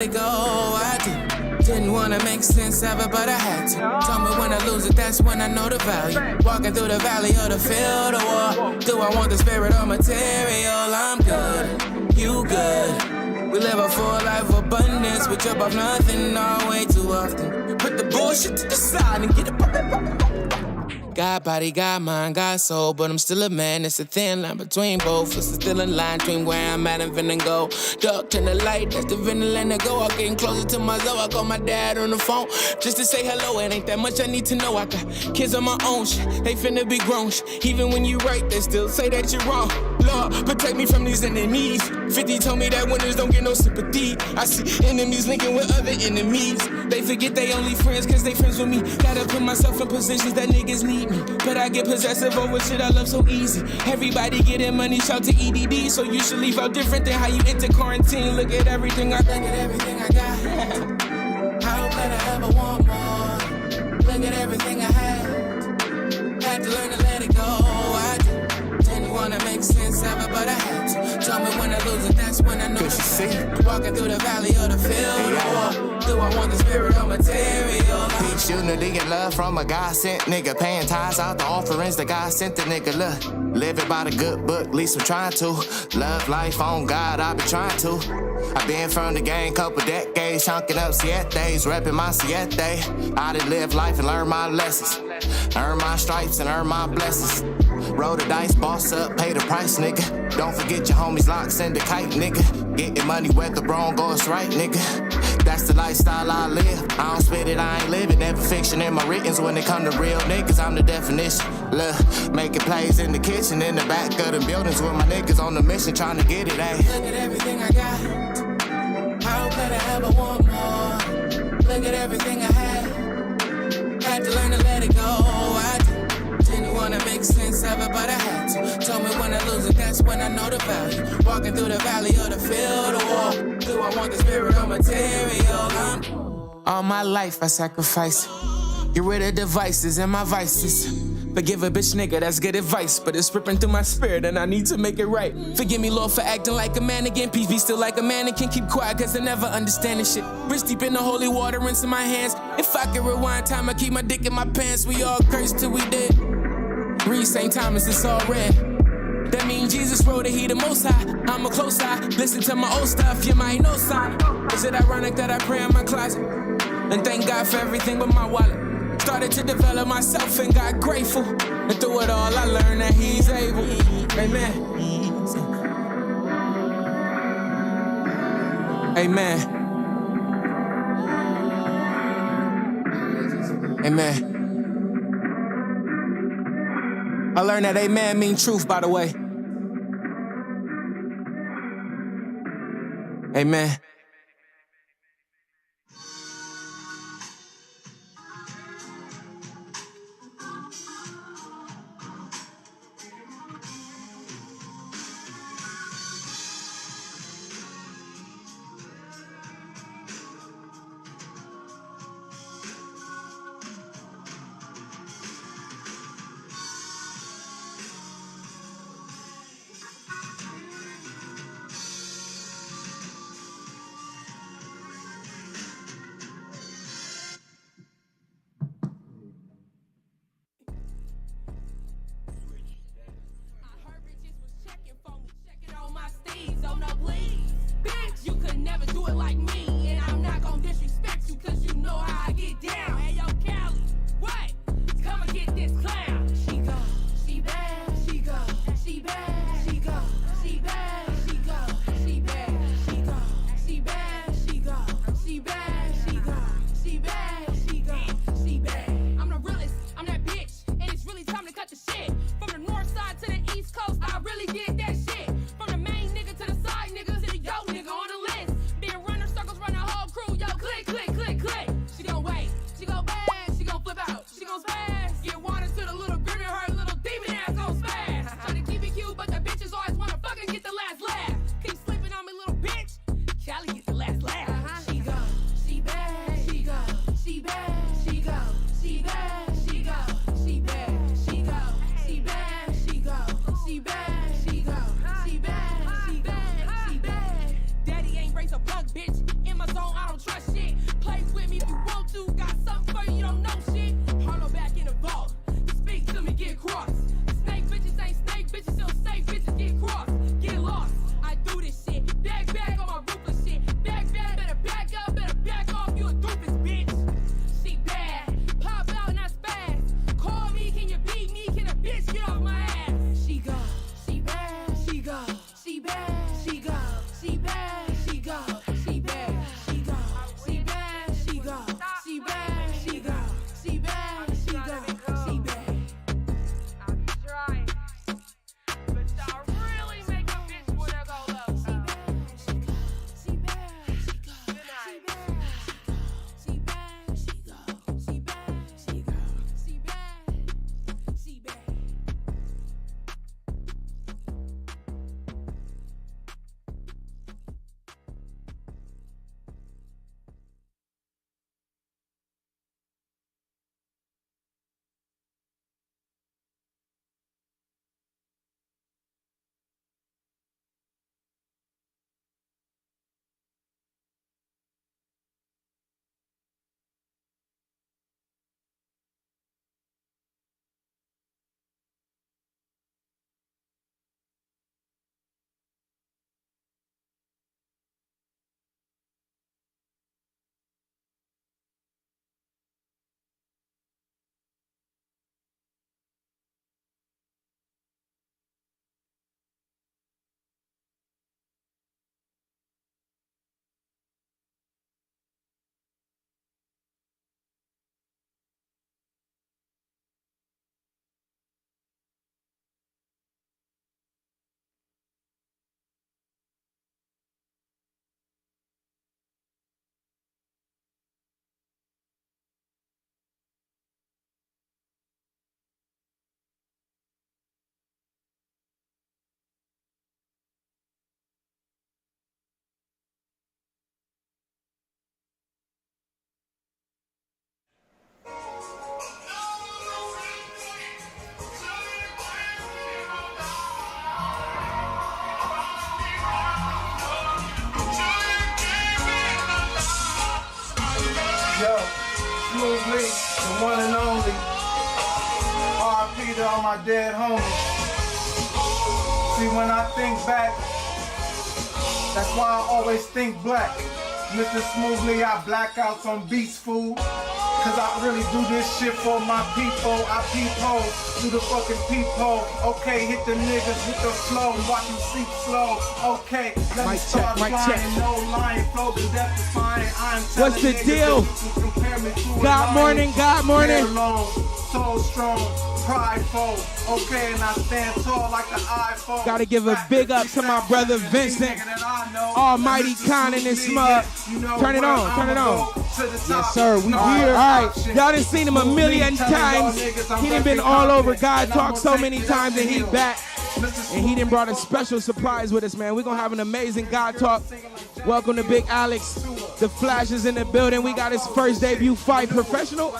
Go, didn't wanna make sense of it, but I had to. Told me when I lose it, that's when I know the value. Walking through the valley of the field of war. Do I want the spirit or material? I'm good, you good. We live a full life of abundance. We trip off nothing all way too often. Put the bullshit to the side and get it poppin'. God body, God mind, God soul, but I'm still a man. It's a thin line between both. It's still a line between where I'm at and finna go. Dark turn the light, that's the vinyl and the go. I'm getting closer to my low. I call my dad on the phone just to say hello. It ain't that much I need to know. I got kids on my own shit, they finna be grown shit. Even when you right, they still say that you're wrong. Lord, protect me from these enemies. 50 told me that winners don't get no sympathy. I see enemies linking with other enemies. They forget they only friends cause they friends with me. Gotta put myself in positions that niggas need me. But I get possessive over shit I love so easy. Everybody getting money, shout to EDD. So you should leave out different than how you enter quarantine. Look at everything I got. Look at everything I got. How could I ever want more? Look at everything I had to learn to let it go. I didn't wanna make sense of it, but I had to. Tell me when I lose it, that's when I know the fact. Walking through the valley of the field. Do I want the spirit or material? Peace, unity, and love from a God sent nigga. Paying tithes out the offerings that God sent the nigga. Look, living by the good book, at least I'm trying to. Love life on God, I been trying to. I been from the game couple decades, chunking up sietes, repping my siete. I done live life and learn my lessons. Earn my stripes and earn my blessings. Roll the dice, boss up, pay the price, nigga. Don't forget your homies lock, send a kite, nigga. Getting money where the wrong goes right, nigga. That's the lifestyle I live. I don't spit it, I ain't living. Never fiction in my writtens. When it come to real niggas, I'm the definition. Look, making plays in the kitchen, in the back of the buildings with my niggas on the mission, trying to get it, ayy. Look at everything I got. How could I ever want more? Look at everything I had to learn to let it go. I didn't wanna make sense of it, but I had to. Told me when I lose it, that's when I know the value. Walking through the valley of the field of war. Do I want the spirit or material? All my life I sacrifice. Get rid of devices and my vices. Forgive a bitch nigga, that's good advice. But it's ripping through my spirit and I need to make it right. Forgive me, Lord, for acting like a man again. Peace be still like a mannequin. Keep quiet cause I never understand this shit. Wrist deep in the holy water, rinsing my hands. If I could rewind time, I keep my dick in my pants. We all cursed till we dead. Read St. Thomas, it's all red. That mean Jesus wrote it, he the most high. I'm a close eye, listen to my old stuff, you might know sign. Is it ironic that I pray in my closet? And thank God for everything but my wallet. Started to develop myself and got grateful. And through it all I learned that he's able. Amen. Amen. Amen. I learned that amen mean truth, by the way. Amen. Yo, Smoothly, the one and only. R.I.P. to all my dead homies. See, when I think back, that's why I always think black. Mr. Smoothly, I blackouts on beats, fool. Cause I really do this shit for my people. I peephole through the fucking peephole. Okay, hit the niggas with the flow and watch them sleep slow. Okay, let me start flying. No lying, flow to death defying. I'm telling What's the niggas deal? that you can compare me to a God morning, God morning. So strong, prideful. Okay, and I stand tall like the iPhone. Gotta give a big up to my brother Vincent. Almighty Khan in this mug. Turn it on, turn it on. Yes, sir, we here. All right, y'all done seen him a million times. He done been all over God Talk so many times, and he back. And he done brought a special surprise with us, man. We're gonna have an amazing God Talk. Welcome to Big Alex. The Flash is in the building. We got his first debut fight. Professional,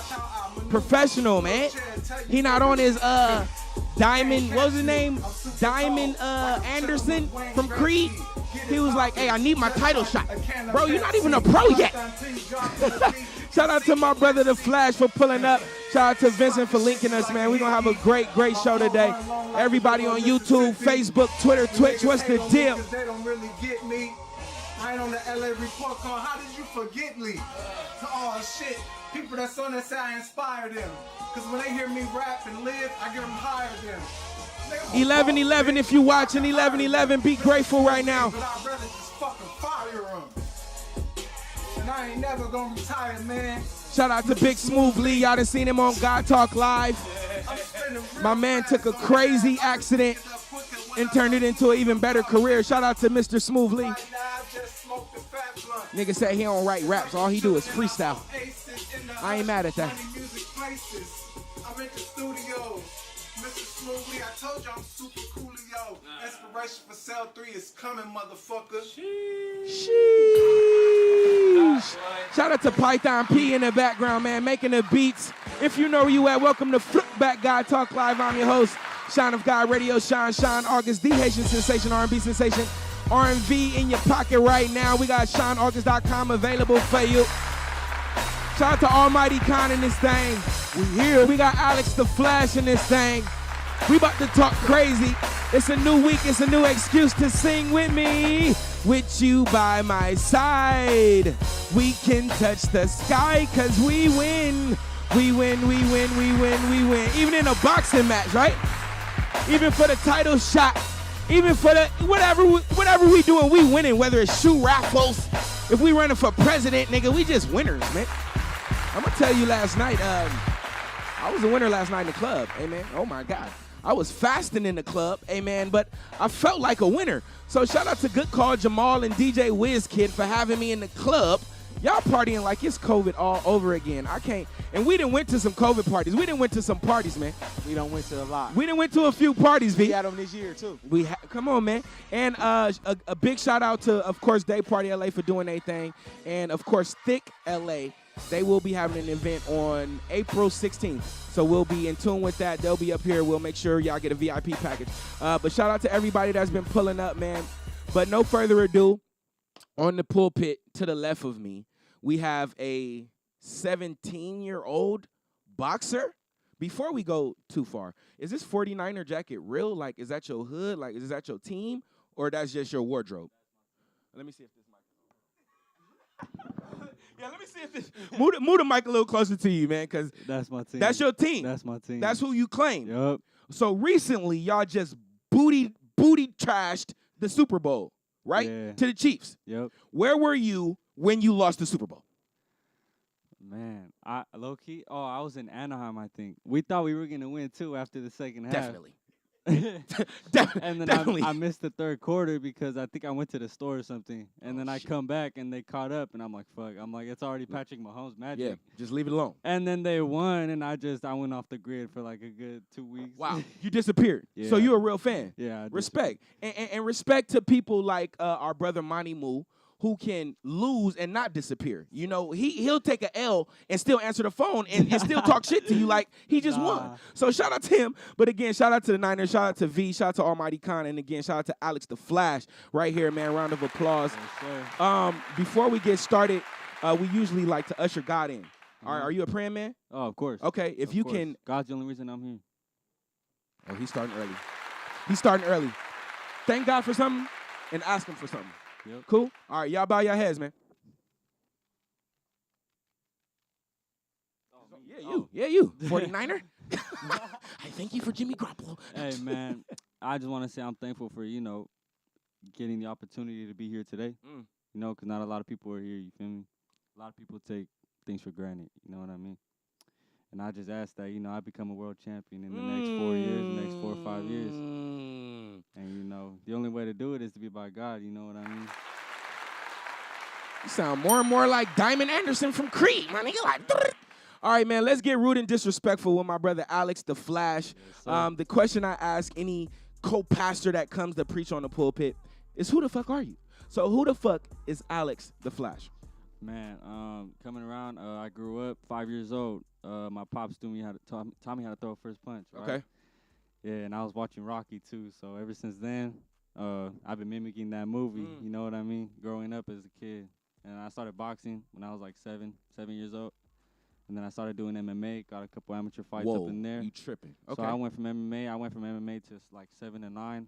man. He not on his Diamond, what was his name? Diamond Anderson from Creed. He was like, hey, I need my title shot. Bro, you're not even a pro yet. Shout out to my brother The Flash for pulling up. Shout out to Vincent for linking us, man. We're going to have a great, great show today. Everybody on YouTube, Facebook, Twitter, Twitch, what's the deal? They don't really get me. I ain't on the LA report card. How did you forget me? Oh, shit. People that's on that say I inspire them. Because when they hear me rap and live, I get them higher than 11-11, if you watching 11-11, be grateful right now. But I'd rather just fucking fire them. And I ain't never gonna retire, man. Shout out to Big Smooth Lee. Y'all done seen him on God Talk Live. My man took a crazy accident and turned it into an even better career. Shout out to Mr. Smooth Lee. Nigga said he don't write raps. All he do is freestyle. I ain't mad at that. I'm in the studio. Mr. Smoothly, I told you I'm super coolio. Inspiration for Cell 3 is coming, motherfucker. Sheesh. Shout out to Python P in the background, man, making the beats. If you know where you at, welcome to Flip Back God Talk Live. I'm your host, Shine of God Radio, Sean August, the Haitian sensation, R&B sensation. R&B in your pocket right now. We got SeanAugust.com available for you. Shout out to Almighty Khan in this thing. We here. We got Alex the Flash in this thing. We about to talk crazy. It's a new week. It's a new excuse to sing with me. With you by my side, we can touch the sky because we win. We win, we win, we win, we win. Even in a boxing match, right? Even for the title shot. Even for the whatever we doing, we winning. Whether it's shoe raffles, if we running for president, nigga, we just winners, man. I'm gonna tell you last night, I was a winner last night in the club, amen. Oh my God. I was fasting in the club, amen, but I felt like a winner. So shout out to Good Call Jamal and DJ WizKid for having me in the club. Y'all partying like it's COVID all over again. I can't. And we done went to some COVID parties. We done went to some parties, man. We done went to a lot. We done went to a few parties, B. We had them this year, too. Come on, man. And a big shout out to, of course, Day Party LA for doing their thing. And, of course, Thick LA. They will be having an event on April 16th. So we'll be in tune with that. They'll be up here. We'll make sure y'all get a VIP package. But shout out to everybody that's been pulling up, man. But no further ado, on the pulpit to the left of me, we have a 17-year-old boxer. Before we go too far, is this 49er jacket real? Like, is that your hood? Like, is that your team? Or that's just your wardrobe? Let me see if this mic. Yeah, let me see if this. Move the mic a little closer to you, man, because that's my team. That's your team. That's my team. That's who you claim. Yep. So recently, y'all just booty trashed the Super Bowl, right? Yeah. To the Chiefs. Yep. Where were you when you lost the Super Bowl? Man, I was in Anaheim, I think. We thought we were going to win, too, after the second half. Definitely. And then definitely. I missed the third quarter because I think I went to the store or something. And then I come back, and they caught up, and I'm like, fuck. I'm like, it's already Patrick Mahomes' magic. Yeah, just leave it alone. And then they won, and I went off the grid for like a good 2 weeks. Wow, you disappeared. Yeah. So you're a real fan. Yeah. Respect. And respect to people like our brother Monty Moo, who can lose and not disappear. You know, he'll take an L and still answer the phone and still talk shit to you like he just won. So shout out to him. But again, shout out to the Niners, shout out to V, shout out to Almighty Khan, and again, shout out to Alex the Flash right here, man. Round of applause. Yes, Before we get started, we usually like to usher God in. All right, are you a praying man? Oh, of course. Okay, if Of you course. can. God's the only reason I'm here. Oh, he's starting early. He's starting early. Thank God for something and ask him for something. Yep. Cool? All right, y'all bow your heads, man. Yeah, you. Yeah, you. 49er? I thank you for Jimmy Garoppolo. Hey, man, I just want to say I'm thankful for, getting the opportunity to be here today. Mm. Because not a lot of people are here, you feel me? A lot of people take things for granted, you know what I mean? And I just ask that, I become a world champion in the next 4 years, the next 4 or 5 years. And, the only way to do it is to be by God, you know what I mean? You sound more and more like Diamond Anderson from Creed, my nigga. Like, all right, man, let's get rude and disrespectful with my brother Alex the Flash. Yes, The question I ask any co-pastor that comes to preach on the pulpit is, who the fuck are you? So who the fuck is Alex the Flash? Man, coming around, I grew up 5 years old. My pops taught me how to throw a first punch. Right? Okay. Yeah, and I was watching Rocky too. So ever since then, I've been mimicking that movie. You know what I mean? Growing up as a kid, and I started boxing when I was like 7 years old, and then I started doing MMA. Got a couple amateur fights up in there. You tripping? Okay. So I went from MMA to like 7 to 9,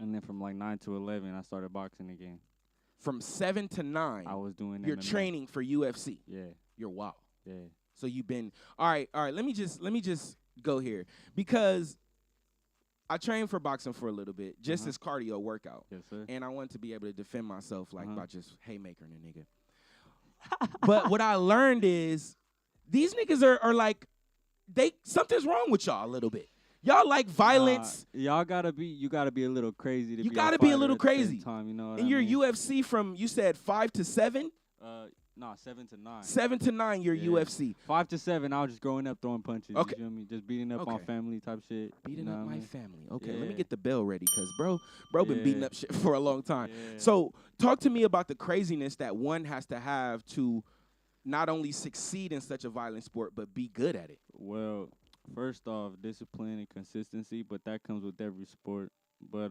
and then from like 9 to 11, I started boxing again. From 7 to 9, I was doing you're MMA. training for UFC. Yeah, You're wild. yeah. So you've been all right. Let me just go here because I trained for boxing for a little bit, just as cardio workout. Yes, sir. And I wanted to be able to defend myself like by just haymakering a nigga. Mm-hmm. But what I learned is these niggas are like something's wrong with y'all a little bit. Y'all like violence. You gotta be a little crazy to You be gotta a be a fighter little at the same crazy. time, you know what and I you're mean? UFC from, you said 5 to 7? 7 to 9. 7 to 9 you're Yeah. UFC. 5 to 7, I was just growing up throwing punches. Okay. You feel me? Just beating up on Okay. family type shit. Beating you know up what I my mean? family. Okay, let me Yeah. get the bell ready because bro been beating Yeah. up shit for a long time. Yeah. So talk to me about the craziness that one has to have to not only succeed in such a violent sport, but be good at it. Well, first off, discipline and consistency, but that comes with every sport. But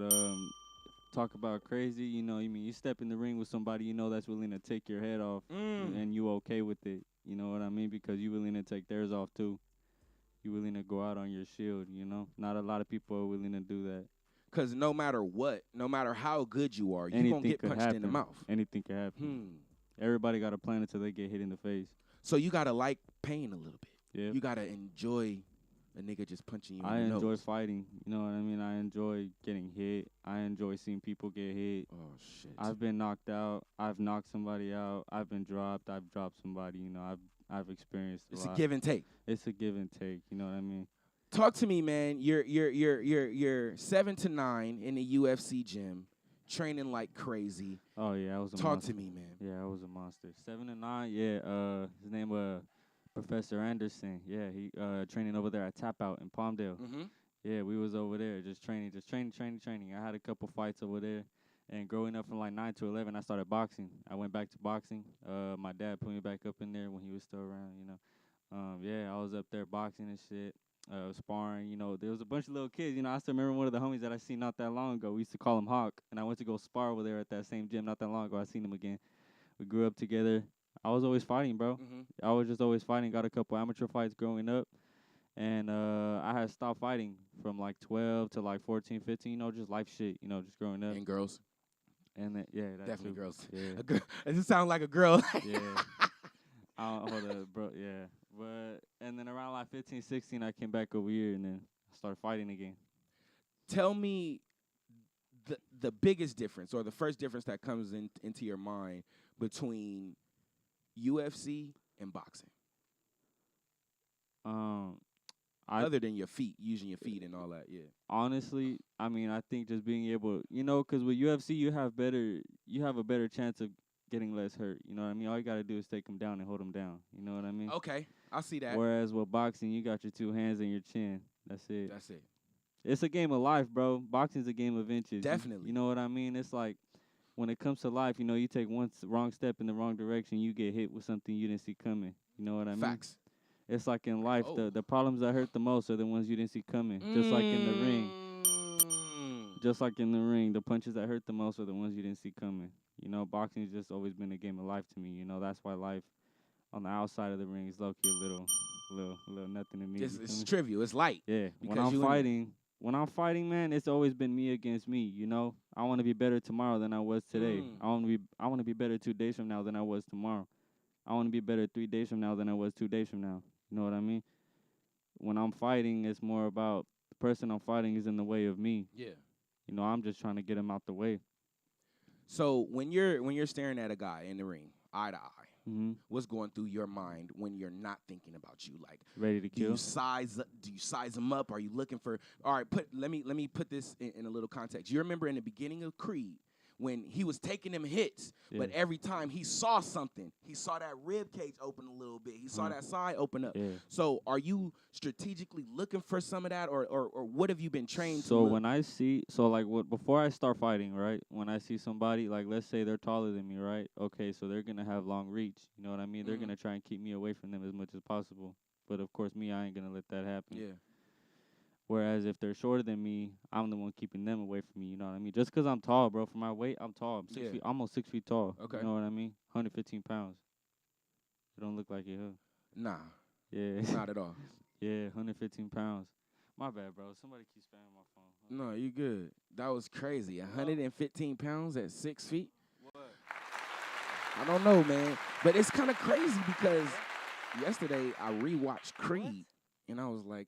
talk about crazy, you step in the ring with somebody that's willing to take your head off and you okay with it. You know what I mean? Because you willing to take theirs off too. You willing to go out on your shield, Not a lot of people are willing to do that. Because no matter what, no matter how good you are, you're going to Anything get could punched in the happen. mouth. Anything can happen. Everybody got a plan until they get hit in the face. So you got to like pain a little bit. Yeah. You got to enjoy a nigga just punching you I in the enjoy nose. fighting. You know what I mean? I enjoy getting hit. I enjoy seeing people get hit. Oh, shit. I've been knocked out. I've knocked somebody out. I've been dropped. I've dropped somebody. I've experienced a It's lot. a give and take. It's a give and take. You know what I mean? Talk to me, man. You're 7 to 9 in the UFC gym, training like crazy. Oh yeah, I was a Talk monster. to me, man. Yeah, I was a monster. 7 to 9. Yeah. His name was Professor Anderson. Yeah, he training over there at Tap Out in Palmdale. Mm-hmm. Yeah, we was over there just training. I had a couple fights over there. And growing up from like 9 to 11, I started boxing. I went back to boxing. My dad put me back up in there when he was still around, Yeah, I was up there boxing and shit, sparring. There was a bunch of little kids. I still remember one of the homies that I seen not that long ago. We used to call him Hawk. And I went to go spar over there at that same gym not that long ago. I seen him again. We grew up together. I was always fighting, bro. Mm-hmm. I was just always fighting. Got a couple amateur fights growing up. And I had stopped fighting from like 12 to like 14, 15, just life shit, just growing up. And girls. And then, yeah, that Definitely too. girls. Yeah, A girl. Does it sound like a girl? yeah. Hold up, bro. Yeah, but and then around like 15, 16, I came back over here and then I started fighting again. Tell me the biggest difference or the first difference that comes into your mind between UFC and boxing. Other than your feet, using your feet and all that, yeah. Honestly, I mean, I think just being able, because with UFC you have a better chance of getting less hurt. You know what I mean? All you gotta do is take them down and hold them down. You know what I mean? Okay, I see that. Whereas with boxing, you got your two hands and your chin. That's it. That's it. It's a game of life, bro. Boxing's a game of inches. Definitely. You know what I mean? It's like when it comes to life, you take one wrong step in the wrong direction, you get hit with something you didn't see coming. You know what I mean? Facts. It's like in life, Oh. the problems that hurt the most are the ones you didn't see coming. Just like in the ring. Just like in the ring, the punches that hurt the most are the ones you didn't see coming. You know, boxing's just always been a game of life to me. You know, that's why life on the outside of the ring is low-key a little nothing to me. It's trivial. It's light. Yeah, when because I'm fighting, man, it's always been me against me. You know, I want to be better tomorrow than I was today. I want to be better 2 days from now than I was tomorrow. I want to be better 3 days from now than I was 2 days from now. You know what I mean? When I'm fighting, it's more about the person I'm fighting is in the way of me. Yeah. You know, I'm just trying to get him out the way. So when you're staring at a guy in the ring, eye to eye, Mm-hmm. what's going through your mind when you're not thinking about you? Like, Ready to do kill? you size them up? Are you looking for? All right, let me put this in a little context. You remember in the beginning of Creed when he was taking them hits, but every time he saw something, he saw that rib cage open a little bit. He saw that side open up. Yeah. So are you strategically looking for some of that, or what have you been trained to? So look? when I see, before I start fighting, right? When I see somebody, like let's say they're taller than me, right? Okay, so they're gonna have long reach. You know what I mean? They're gonna try and keep me away from them as much as possible. But of course, me, I ain't gonna let that happen. Yeah. Whereas if they're shorter than me, I'm the one keeping them away from me. You know what I mean? Just 'cause I'm tall, bro. For my weight, I'm tall. I'm 6 feet, almost 6 feet tall. Okay. You know what I mean? 115 pounds. It don't look like it, huh? Nah, Yeah. not at all. Yeah, 115 pounds. My bad, bro. Somebody keeps spamming my phone. No, you good. That was crazy. 115 pounds at 6 feet. What? I don't know, man. But it's kind of crazy because yesterday I rewatched Creed, and I was like,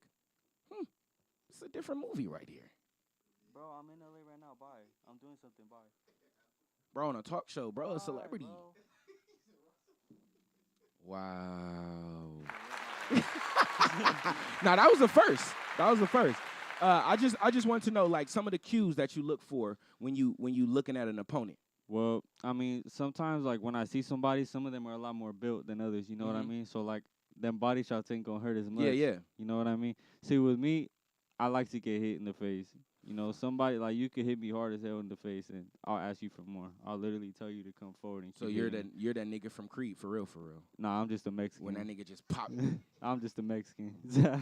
it's a different movie right here. Bro, I'm in LA right now. Bye. I'm doing something. Bye. Bro, on a talk show, bro, a celebrity. Bro. Wow. Now, that was the first. I just want to know, like, some of the cues that you look for when you looking at an opponent. Well, I mean, sometimes, like, when I see somebody, some of them are a lot more built than others. You know what I mean? So, like, them body shots ain't gonna hurt as much. Yeah. You know what I mean? See, with me, I like to get hit in the face. You know, somebody, like, you could hit me hard as hell in the face, and I'll ask you for more. I'll literally tell you to come forward. And So keep you're hitting me. that nigga from Creed, for real. Nah, I'm just a Mexican. When that nigga just popped. I'm just a Mexican. Come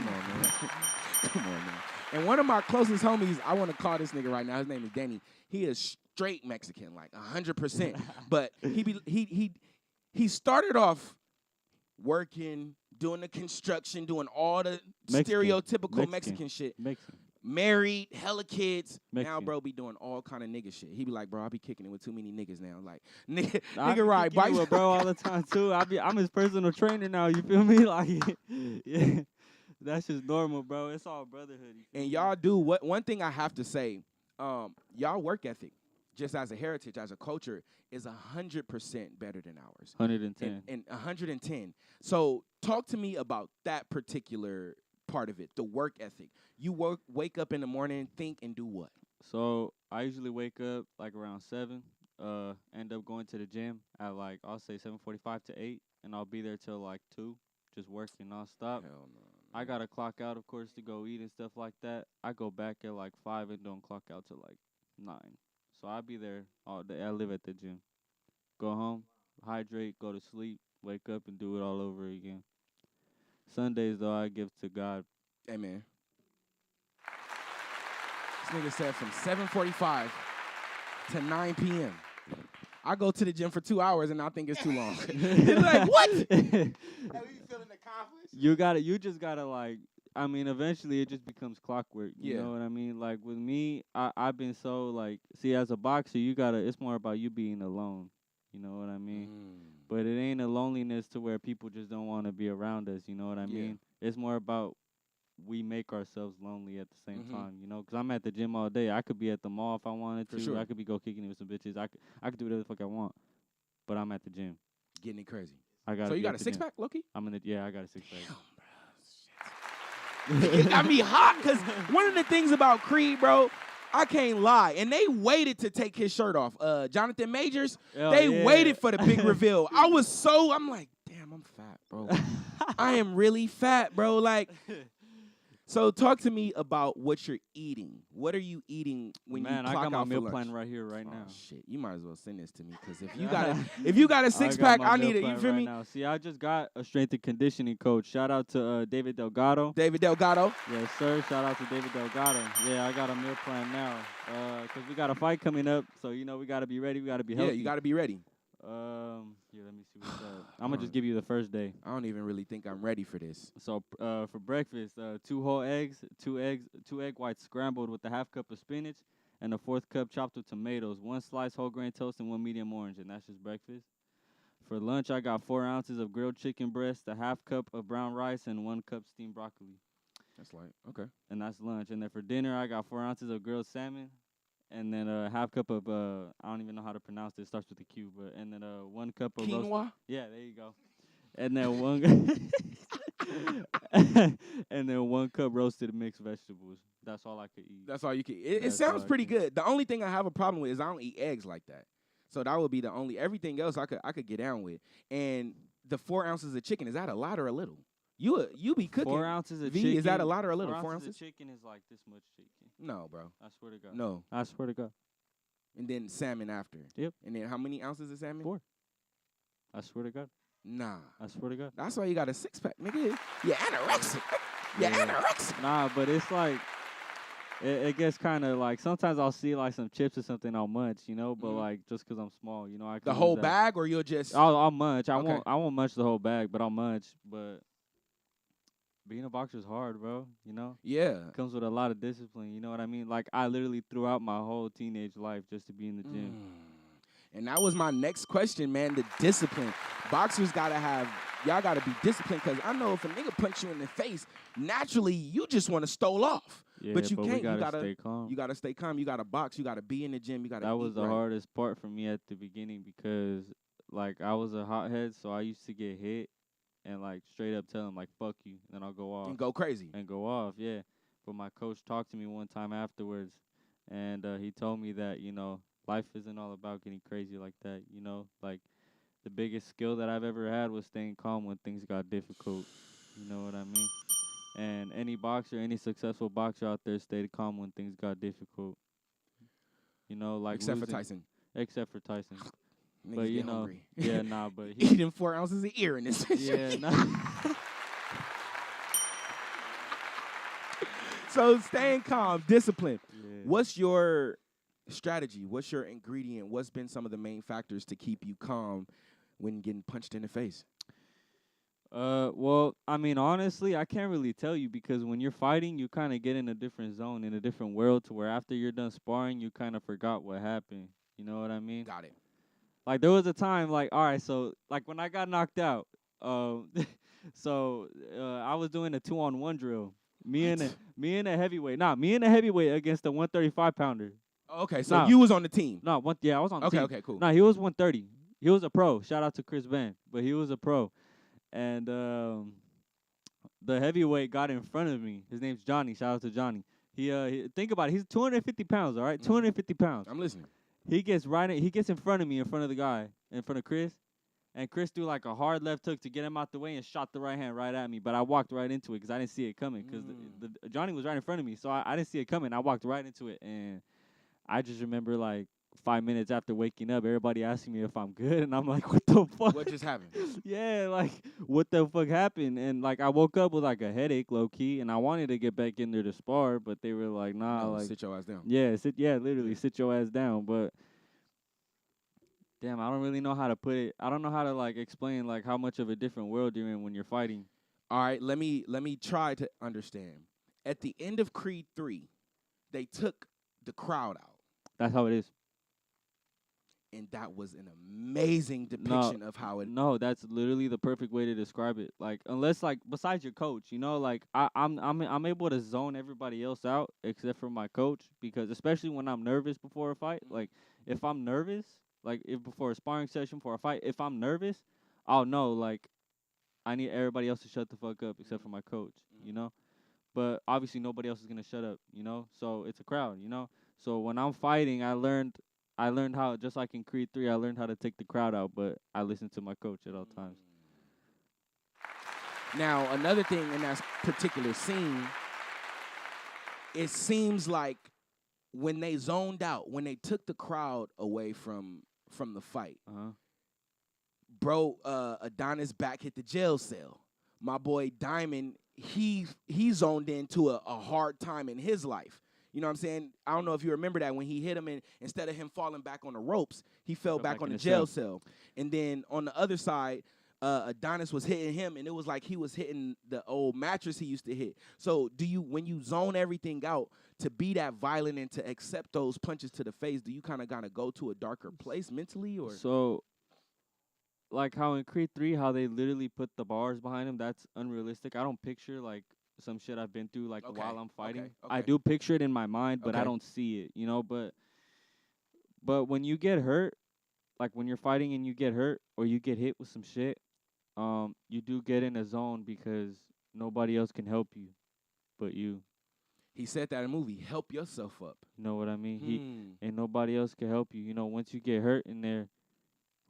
on, man. And one of my closest homies, I want to call this nigga right now. His name is Danny. He is straight Mexican, like 100%. But he started off working, doing the construction, doing all the stereotypical Mexican shit. Married, hella kids. Now, bro, be doing all kind of nigga shit. He be like, bro, I be kicking it with too many niggas now. Like, nigga ride bikes with bro all the time too. I'm his personal trainer now. You feel me? Like, yeah, that's just normal, bro. It's all brotherhood. And y'all do one thing I have to say. Y'all work ethic, just as a heritage, as a culture, is 100% better than ours. 110. And 110. So talk to me about that particular part of it, the work ethic. You wake up in the morning, think, and do what? So I usually wake up like around 7. End up going to the gym at like, I'll say 7:45 to 8, and I'll be there till like 2, just working nonstop. Hell no. I gotta clock out, of course, to go eat and stuff like that. I go back at like 5 and don't clock out till like 9. So I'll be there all day. I live at the gym. Go home, hydrate, go to sleep, wake up, and do it all over again. Sundays, though, I give to God. Amen. This nigga said from 7:45 to 9 p.m. I go to the gym for 2 hours, and I think it's too long. He's like, what? Are you feeling accomplished? You just gotta, like, I mean, eventually it just becomes clockwork. You Yeah. know what I mean? Like, with me, I've been so, like, see, as a boxer, it's more about you being alone. You know what I mean? But it ain't a loneliness to where people just don't want to be around us. You know what I mean? It's more about we make ourselves lonely at the same time, you know? Because I'm at the gym all day. I could be at the mall if I wanted to. For sure. I could be go kicking it with some bitches. I could do whatever the fuck I want. But I'm at the gym. Getting it crazy. I got. So you got a six-pack, Loki? I got a 6-pack. You got me hot because one of the things about Creed, bro, I can't lie. And they waited to take his shirt off. Jonathan Majors, they waited for the big reveal. I'm like, damn, I'm fat, bro. I am really fat, bro. Like, So talk to me about what you're eating. What are you eating when Man, you I clock got my out meal for lunch? plan right here, right now. Oh shit! You might as well send this to me because if you got a six pack, I need it. You feel me? Now. See, I just got a strength and conditioning coach. Shout out to David Delgado. David Delgado. Yes, sir. Shout out to David Delgado. Yeah, I got a meal plan now. Cause we got a fight coming up, so you know we gotta be ready. We gotta be healthy. Yeah, you gotta be ready. Yeah, let me see what's up. I'm gonna just give you the first day. I don't even really think I'm ready for this. So for breakfast, 2 whole eggs, 2 egg whites scrambled with a half cup of spinach, and a 4th cup chopped with tomatoes, 1 slice whole grain toast, and 1 medium orange, and that's just breakfast. For lunch, I got 4 ounces of grilled chicken breast, a half cup of brown rice, and 1 cup steamed broccoli. That's like okay. And that's lunch. And then for dinner, I got 4 ounces of grilled salmon, and then a half cup of I don't even know how to pronounce it. It starts with a Q, but and then 1 cup of Quinoa. Yeah, there you go. And then 1 and then 1 cup roasted mixed vegetables. That's all I could eat. That's all you can. It That's sounds all I pretty can. good. The only thing I have a problem with is I don't eat eggs like that. So that would be the only. Everything else I could get down with. And the 4 ounces of chicken, is that a lot or a little? You be cooking. 4 ounces of V, chicken. is that a lot or a little? 4 4 ounces ounces? of chicken is like this much chicken. No, bro. I swear to God. No. I swear to God. And then salmon after. Yep. And then how many ounces of salmon? 4. I swear to God. Nah. I swear to God. That's why you got a 6-pack, nigga. You're anorexic. You're anorexic. Nah, but it's like it gets kind of like sometimes I'll see like some chips or something I'll munch, you know, but like just 'cause I'm small, you know, I The can whole lose that. bag, or you'll just. I'll munch. Okay. I won't munch the whole bag, but I'll munch. But being a boxer is hard, bro. You know, Yeah. comes with a lot of discipline. You know what I mean? Like I literally threw out my whole teenage life just to be in the gym. And that was my next question, man. The discipline. Boxers y'all gotta be disciplined, because I know if a nigga punch you in the face, naturally you just want to stole off. Yeah, but you we can't. gotta stay calm. You gotta stay calm. You gotta box. You gotta be in the gym. You gotta. That was eat the right. hardest part for me at the beginning because like I was a hothead, so I used to get hit and like straight up tell him like fuck you, and then I'll go off And go crazy. and go off. Yeah, but my coach talked to me one time afterwards, and he told me that you know life isn't all about getting crazy like that. You know, like the biggest skill that I've ever had was staying calm when things got difficult. You know what I mean? And any boxer, any successful boxer out there stayed calm when things got difficult. You know, like Except for losing- Tyson. Except for Tyson. Niggas But you get know, hungry. yeah, nah, but he, Eating 4 ounces of ear in this. yeah, nah. So staying calm, discipline. Yeah. What's your strategy? What's your ingredient? What's been some of the main factors to keep you calm when getting punched in the face? Well, I mean, honestly, I can't really tell you because when you're fighting, you kind of get in a different zone, in a different world, to where after you're done sparring, you kind of forgot what happened. You know what I mean? Got it. Like there was a time, like all right, so like when I got knocked out, I was doing a 2-on-1 drill. Me and a heavyweight against a 135 pounder. Okay, so Nah. you was on the team. No, I was on the team. Okay, cool. No, he was 130. He was a pro. Shout out to Chris Ben, but he was a pro. And the heavyweight got in front of me. His name's Johnny. Shout out to Johnny. He think about it. He's 250 pounds. All right, 250 pounds. I'm listening. He gets in front of me, in front of the guy, in front of Chris. And Chris threw like a hard left hook to get him out the way and shot the right hand right at me. But I walked right into it because I didn't see it coming because the Johnny was right in front of me. So I didn't see it coming. I walked right into it. And I just remember like 5 minutes after waking up, everybody asking me if I'm good. And I'm like, what the fuck? What just happened? Yeah, like, what the fuck happened? And, like, I woke up with, like, a headache, low-key, and I wanted to get back in there to spar, but they were like, nah, No, like... sit your ass down. Yeah, literally, sit your ass down, but... Damn, I don't really know how to put it. I don't know how to, like, explain, like, how much of a different world you're in when you're fighting. All right, let me try to understand. At the end of Creed 3, they took the crowd out. That's how it is. And that was an amazing depiction of how it. No, that's literally the perfect way to describe it. Like, unless like besides your coach, you know, like I'm able to zone everybody else out except for my coach, because especially when I'm nervous before a fight. Like, if I'm nervous, like if before a sparring session for a fight, if I'm nervous, I'll know like I need everybody else to shut the fuck up except for my coach, you know. But obviously nobody else is gonna shut up, you know. So it's a crowd, you know. So when I'm fighting, I learned how, just like in Creed 3, I learned how to take the crowd out, but I listen to my coach at all times. Now, another thing in that particular scene, it seems like when they zoned out, when they took the crowd away from the fight, bro, Adonis back hit the jail cell. My boy Diamond, he zoned into a hard time in his life. You know what I'm saying? I don't know if you remember that when he hit him, and instead of him falling back on the ropes, he fell back on the jail cell. And then on the other side, Adonis was hitting him, and it was like he was hitting the old mattress he used to hit. So when you zone everything out to be that violent and to accept those punches to the face, do you kind of gotta go to a darker place mentally, or? So, like how in Creed 3, how they literally put the bars behind him, that's unrealistic. I don't picture like some shit I've been through like while I'm fighting. Okay. I do picture it in my mind, but I don't see it, you know. But when you get hurt, like when you're fighting and you get hurt or you get hit with some shit, you do get in a zone because nobody else can help you but you. He said that in the movie, help yourself up. You know what I mean? And nobody else can help you. You know, once you get hurt in there,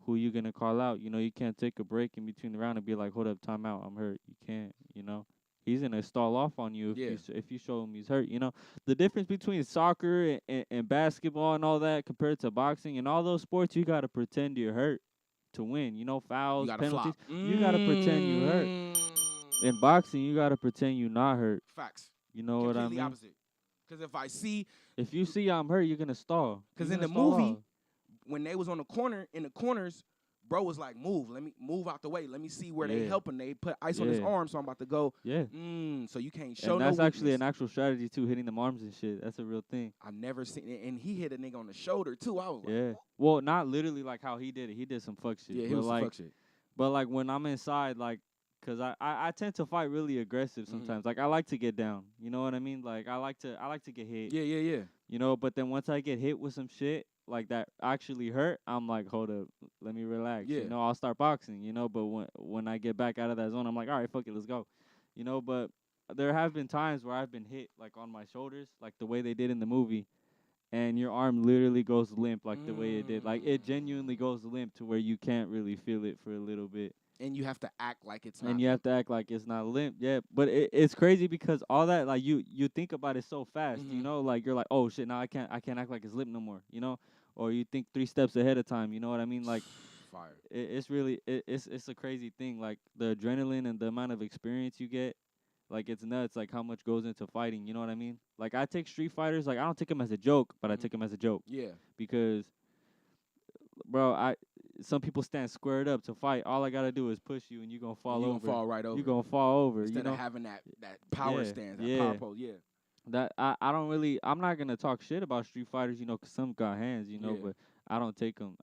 who you gonna call out? You know, you can't take a break in between the round and be like, hold up, time out, I'm hurt. You can't, you know. He's gonna stall off on you if you show him he's hurt. You know, the difference between soccer and basketball and all that compared to boxing and all those sports, you gotta pretend you're hurt to win. You know, fouls, penalties. You gotta pretend you hurt. In boxing, you gotta pretend you not hurt. Facts. You know what I mean? Opposite. Because if you see I'm hurt, you're gonna stall. Because in the movie, when they was on the corner, in the corners, bro was like, let me move out the way. Let me see where they helping. They put ice on his arm, so I'm about to go. Yeah. So you can't show and that's no actually weakness. an actual strategy, too, hitting them arms and shit. That's a real thing. I've never seen it. And he hit a nigga on the shoulder, too. I was like, yeah. Well, not literally like how he did it. He did some fuck shit. Yeah, he was some fuck shit. But, like, when I'm inside, like, because I tend to fight really aggressive sometimes. Like, I like to get down. You know what I mean? Like, I like to get hit. Yeah. You know, but then once I get hit with some shit, like that actually hurt, I'm like, hold up, let me relax. Yeah. You know, I'll start boxing, you know, but when I get back out of that zone, I'm like, all right, fuck it, let's go. You know, but there have been times where I've been hit, like, on my shoulders, like the way they did in the movie, and your arm literally goes limp like the way it did. Like, it genuinely goes limp to where you can't really feel it for a little bit. And you have to act like it's not. And you have to act like it's not limp. Yeah, but it's crazy because all that, like, you think about it so fast, you know? Like, you're like, oh, shit, now I can't act like it's limp no more, you know? Or you think 3 steps ahead of time, you know what I mean? Like, fire. It's really, it's a crazy thing. Like, the adrenaline and the amount of experience you get, like, it's nuts, like, how much goes into fighting, you know what I mean? Like, I take Street Fighters, like, I don't take them as a joke, but I take them as a joke. Yeah. Because, bro, some people stand squared up to fight. All I got to do is push you, and you're going to fall over. You're going to fall right over. You're going to fall over. Instead of having that power stance, that power pose, That I don't really. I'm not gonna talk shit about Street Fighters, you know, 'cause some got hands, you know, but I don't take them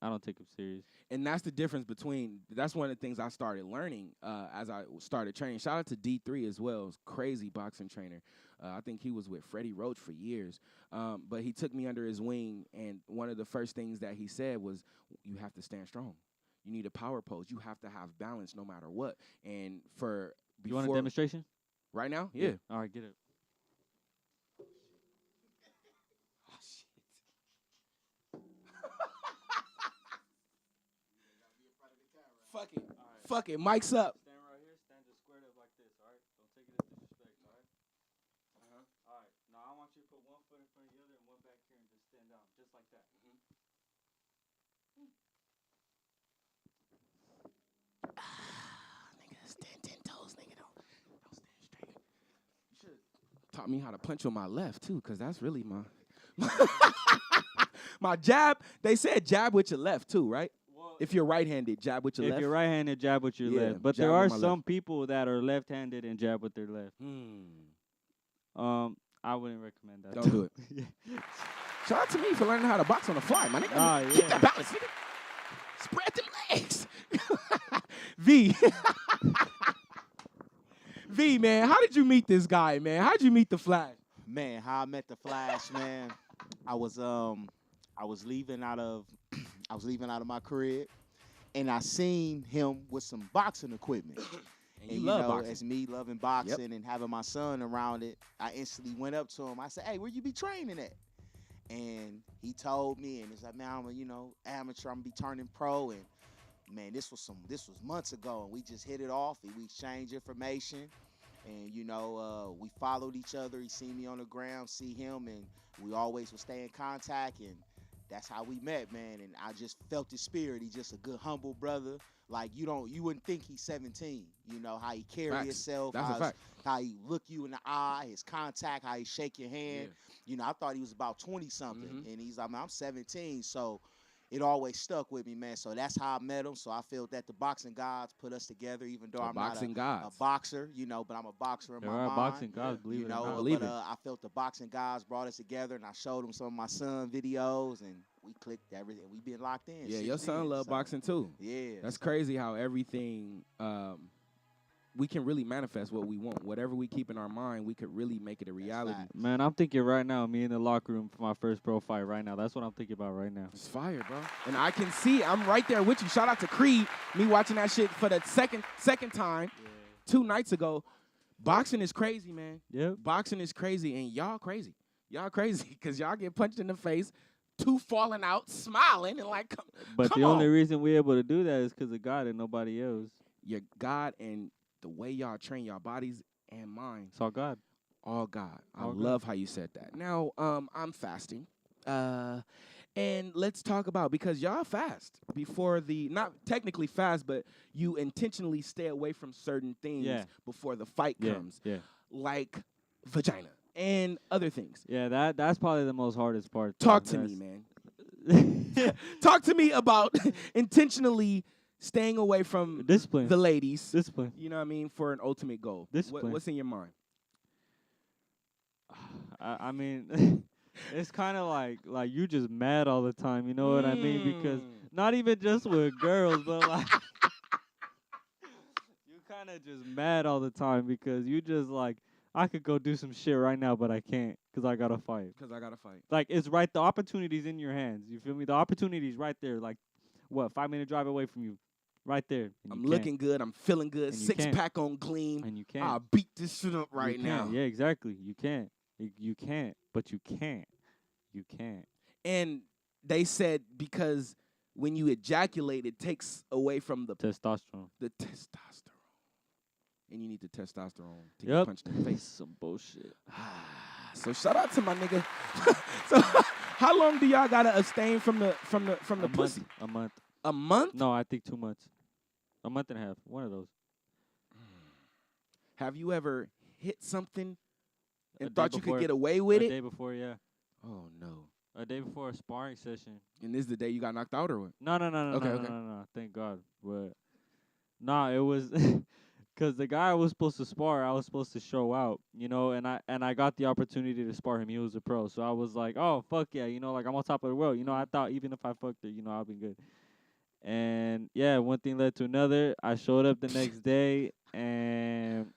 serious. And that's the difference between. That's one of the things I started learning as I started training. Shout out to D3 as well. He's a crazy boxing trainer. I think he was with Freddie Roach for years. But he took me under his wing, and one of the first things that he said was, "You have to stand strong. You need a power pose. You have to have balance no matter what." And you want a demonstration right now? Yeah. All right, get it. Fuck it. Right. Fuck it. Mic's up. Stand right here. Stand just squared up like this, all right? Don't take it as disrespect, all right? All right. Now I want you to put one foot in front of the other and one back here and just stand down, just like that. Nigga, stand 10 toes, nigga. Don't stand straight. You should have taught me how to punch on my left, too, because that's really my... my jab. They said jab with your left, too, right? If you're right-handed, jab with your left. If you're right-handed, jab with your left. But there are some people that are left-handed and jab with their left. I wouldn't recommend that. Don't do it. Shout out to me for learning how to box on the fly, my nigga. Keep that balance, nigga. Spread them legs. V. V, man, how did you meet this guy, man? How did you meet the Flash? Man, how I met the Flash, man. I was leaving out of my crib, and I seen him with some boxing equipment. And you love know, boxing. as me loving boxing and having my son around it, I instantly went up to him. I said, "Hey, where you be training at?" And he told me, and he's like, "Man, I'm a amateur. I'm gonna be turning pro." And man, this was months ago, and we just hit it off. And we exchanged information, And we followed each other. He seen me on the ground, see him, and we always would stay in contact. And that's how we met, man. And I just felt his spirit. He's just a good, humble brother. Like you wouldn't think he's 17. You know how he carry Facts. himself, That's a fact. how he look you in the eye, his contact, how he shake your hand. I thought he was about 20 something, and he's like, I'm 17, so it always stuck with me, man. So that's how I met him. So I feel that the boxing gods put us together, even though I'm not a boxer, but I'm a boxer in there my are mind. boxing gods, believe it or not. believe it. I felt the boxing gods brought us together, and I showed him some of my son videos, and we clicked everything. We've been locked in. Yeah, since your son then, love so, boxing too. Yeah. That's crazy how everything we can really manifest what we want. Whatever we keep in our mind, we could really make it a reality. fact. Man, I'm thinking right now, me in the locker room for my first pro fight right now. That's what I'm thinking about right now. It's fire, bro. And I can see, I'm right there with you. Shout out to Creed. Me watching that shit for the second time 2 nights ago. Boxing is crazy, man. Yep. Boxing is crazy, and y'all crazy. Y'all crazy because y'all get punched in the face, 2 falling out, smiling, and like, But come the only on. reason we're able to do that is because of God and nobody else. Your God and the way y'all train your bodies and minds. It's all God. All God. I All God. love how you said that. Now, I'm fasting. And let's talk about, because y'all fast before not technically fast, but you intentionally stay away from certain things Yeah. before the fight comes, Yeah. like vagina and other things. Yeah, that's probably the most hardest part. Talk to me, man. Talk to me about intentionally staying away from Discipline. the ladies. Discipline. You know what I mean? For an ultimate goal. Discipline. What's in your mind? I mean, it's kind of like you just mad all the time. You know what I mean? Because not even just with girls, but like you kind of just mad all the time because you just like, I could go do some shit right now, but I can't because I gotta fight. Because I got to fight. Like it's right, the opportunity's in your hands. You feel me? The opportunity's right there. Like what, 5-minute drive away from you, right there. And I'm you looking good. I'm feeling good. And you 6-pack on gleam. can't. And you can't. I'll beat this shit up You right now. can't. Yeah, exactly. You can't. You can't. But you can't. You can't. And they said because when you ejaculate, it takes away from the Testosterone. testosterone. And you need the testosterone to get punched in the face. Some bullshit. So shout out to my nigga. So how long do y'all gotta abstain from the pussy? A month. A month? No, I think 2 months. A month and a half. One of those. Have you ever hit something A and day thought you before- could get away with a it? day before, yeah. Oh no. A day before a sparring session. And this is the day you got knocked out or what? No. Okay, okay. No. Thank God. But nah, it was because the guy I was supposed to spar, I was supposed to show out, and I got the opportunity to spar him. He was a pro, so I was like, oh fuck yeah, like I'm on top of the world. I thought even if I fucked it, I'll be good. And yeah, one thing led to another. I showed up the next day and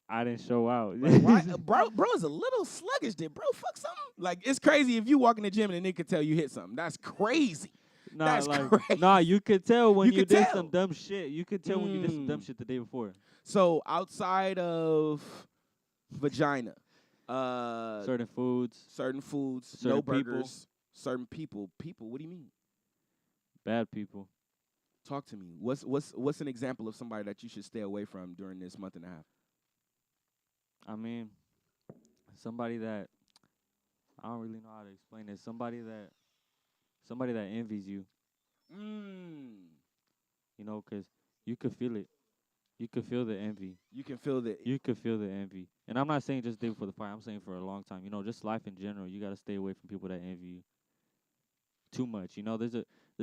I didn't show out. Like, why? Bro is a little sluggish. Did bro fuck something? Like, it's crazy if you walk in the gym and a nigga could tell you hit something. That's crazy. That's crazy. Nah, you could tell when You you, could did tell. some dumb shit. You could tell when you did some dumb shit the day before. So outside of vagina, Certain foods, certain foods, certain no people. burgers, certain people. People, what do you mean? bad people. Talk to me. What's an example of somebody that you should stay away from during this month and a half? I mean, somebody that I don't really know how to explain it. Somebody that envies you. You know, 'cause you could feel it. You could feel the envy. You can feel the You could feel the envy. And I'm not saying just day before the fight. I'm saying for a long time. You know, just life in general. You got to stay away from people that envy you too much. You know, there's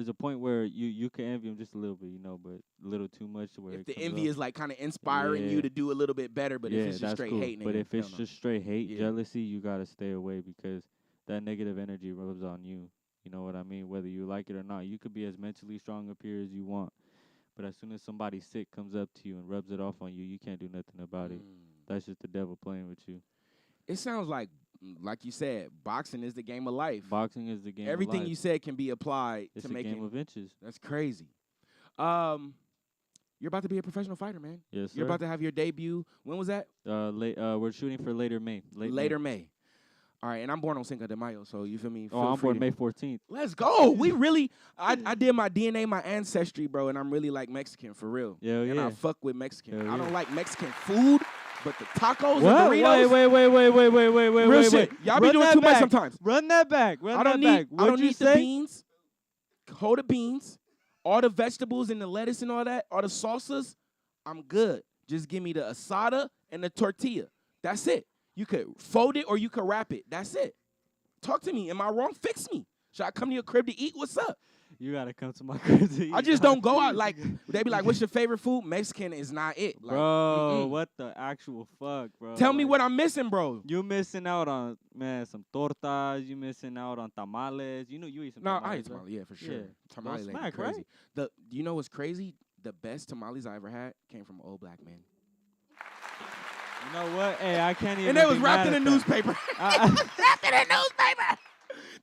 a point where you can envy them just a little bit, you know, but a little too much to where if it the comes envy up. is like kind of inspiring Yeah. you to do a little bit better, but if it's just that's straight cool. hate, But nigga, if it's hell no. just straight hate, Yeah. jealousy, you got to stay away because that negative energy rubs on you. You know what I mean? Whether you like it or not, you could be as mentally strong up here as you want. But as soon as somebody sick comes up to you and rubs it off on you, you can't do nothing about it. That's just the devil playing with you. It sounds like you said, boxing is the game of life. Boxing is the game Everything of life. you said can be applied It's to a make game it. of inches. That's crazy. You're about to be a professional fighter, man. Yes, sir. You're about to have your debut. When was that? We're shooting for later May. Later May. All right, and I'm born on Cinco de Mayo, so you feel me? Oh, Feel I'm free born to- May 14th. Let's go. We really, I did my DNA, my ancestry, bro, and I'm really like Mexican for real. Yeah, and yeah. I fuck with Mexican. Hell I don't yeah. like Mexican food, But the tacos and What? Doritos. Wait. Real shit. Y'all be Run doing that too much back. sometimes. Run that back. I don't need. I don't need the say? beans. Hold the beans, all the vegetables and the lettuce and all that, all the salsas. I'm good. Just give me the asada and the tortilla. That's it. You could fold it or you could wrap it. That's it. Talk to me. Am I wrong? Fix me. Should I come to your crib to eat? What's up? You gotta come to my crib to eat. I just don't go out like they be like, "What's your favorite food?" Mexican is not it, like, bro. What the actual fuck, bro? Tell me what I'm missing, bro. You missing out on some tortas. You missing out on tamales. You know you eat some. No, tamales, I eat right? tamales, yeah, for sure. Yeah. Tamales Those ain't smack, crazy. right? You know what's crazy? The best tamales I ever had came from an old black man, You know what? Hey, I can't even. and they was be wrapped mad in a at that. newspaper. I-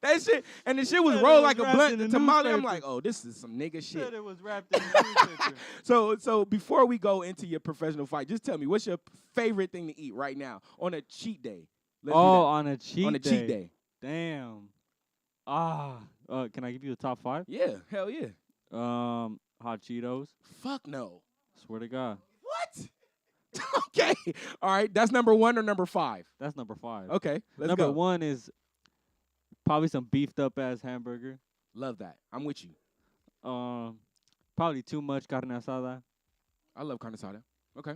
That shit, and the shit was Said it rolled was like a wrapped blunt in a tamale. I'm newspaper. like, oh, this is some nigga shit. Said it was wrapped in a newspaper. So before we go into your professional fight, just tell me what's your favorite thing to eat right now on a cheat day. Let's do that. on a cheat on a day. cheat day. Damn. Can I give you a top 5? Yeah, hell yeah. Hot Cheetos. Fuck no. Swear to God. What? Okay. All right. That's number 1 or number 5. That's number 5. Okay. Let's Number go. 1 is probably some beefed up ass hamburger. Love that. I'm with you. Probably too much carne asada. I love carne asada. Okay.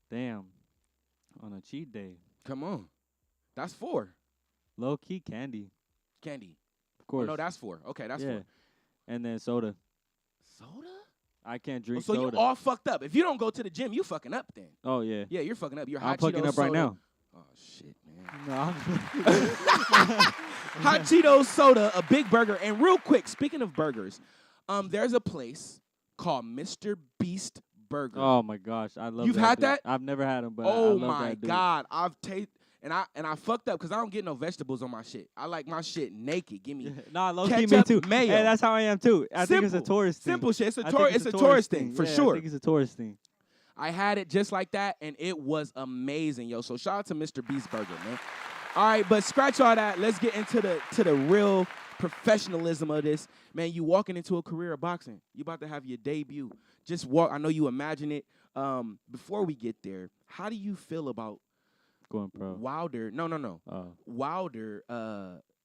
Damn. On a cheat day. Come on. That's 4. Low key candy. Candy. Of Oh, course. no, that's 4. Okay, that's yeah. 4. And then soda. Soda? I can't Oh, drink so soda. you all fucked up. If you don't go to the gym, you fucking up then. Oh yeah. Yeah, you're fucking up. You're I'm hot fucking Cheetos up right soda. now. Oh shit, man. No, I'm Hot Cheetos soda, a big burger, and real quick, speaking of burgers, there's a place called Mr. Beast Burger. Oh my gosh, I love. You've that had dude. that? I've never had them, but I Oh love my that dude. God, I've tasted, and I fucked up because I don't get no vegetables on my shit. I like my shit naked. Give me Nah, low key me ketchup, too. mayo. Hey, that's how I am too. I think it's a Simple. tourist thing. Simple shit. It's I a think tourist thing for Yeah, sure. I think it's a tourist thing. I had it just like that, and it was amazing, yo. So shout out to Mr. Beast Burger, man. All right, but scratch all that. Let's get into the real professionalism of this. Man, you walking into a career of boxing. You about to have your debut. Just walk. I know you imagine it. Before we get there, how do you feel about Going pro. Wilder? No. Oh. Wilder,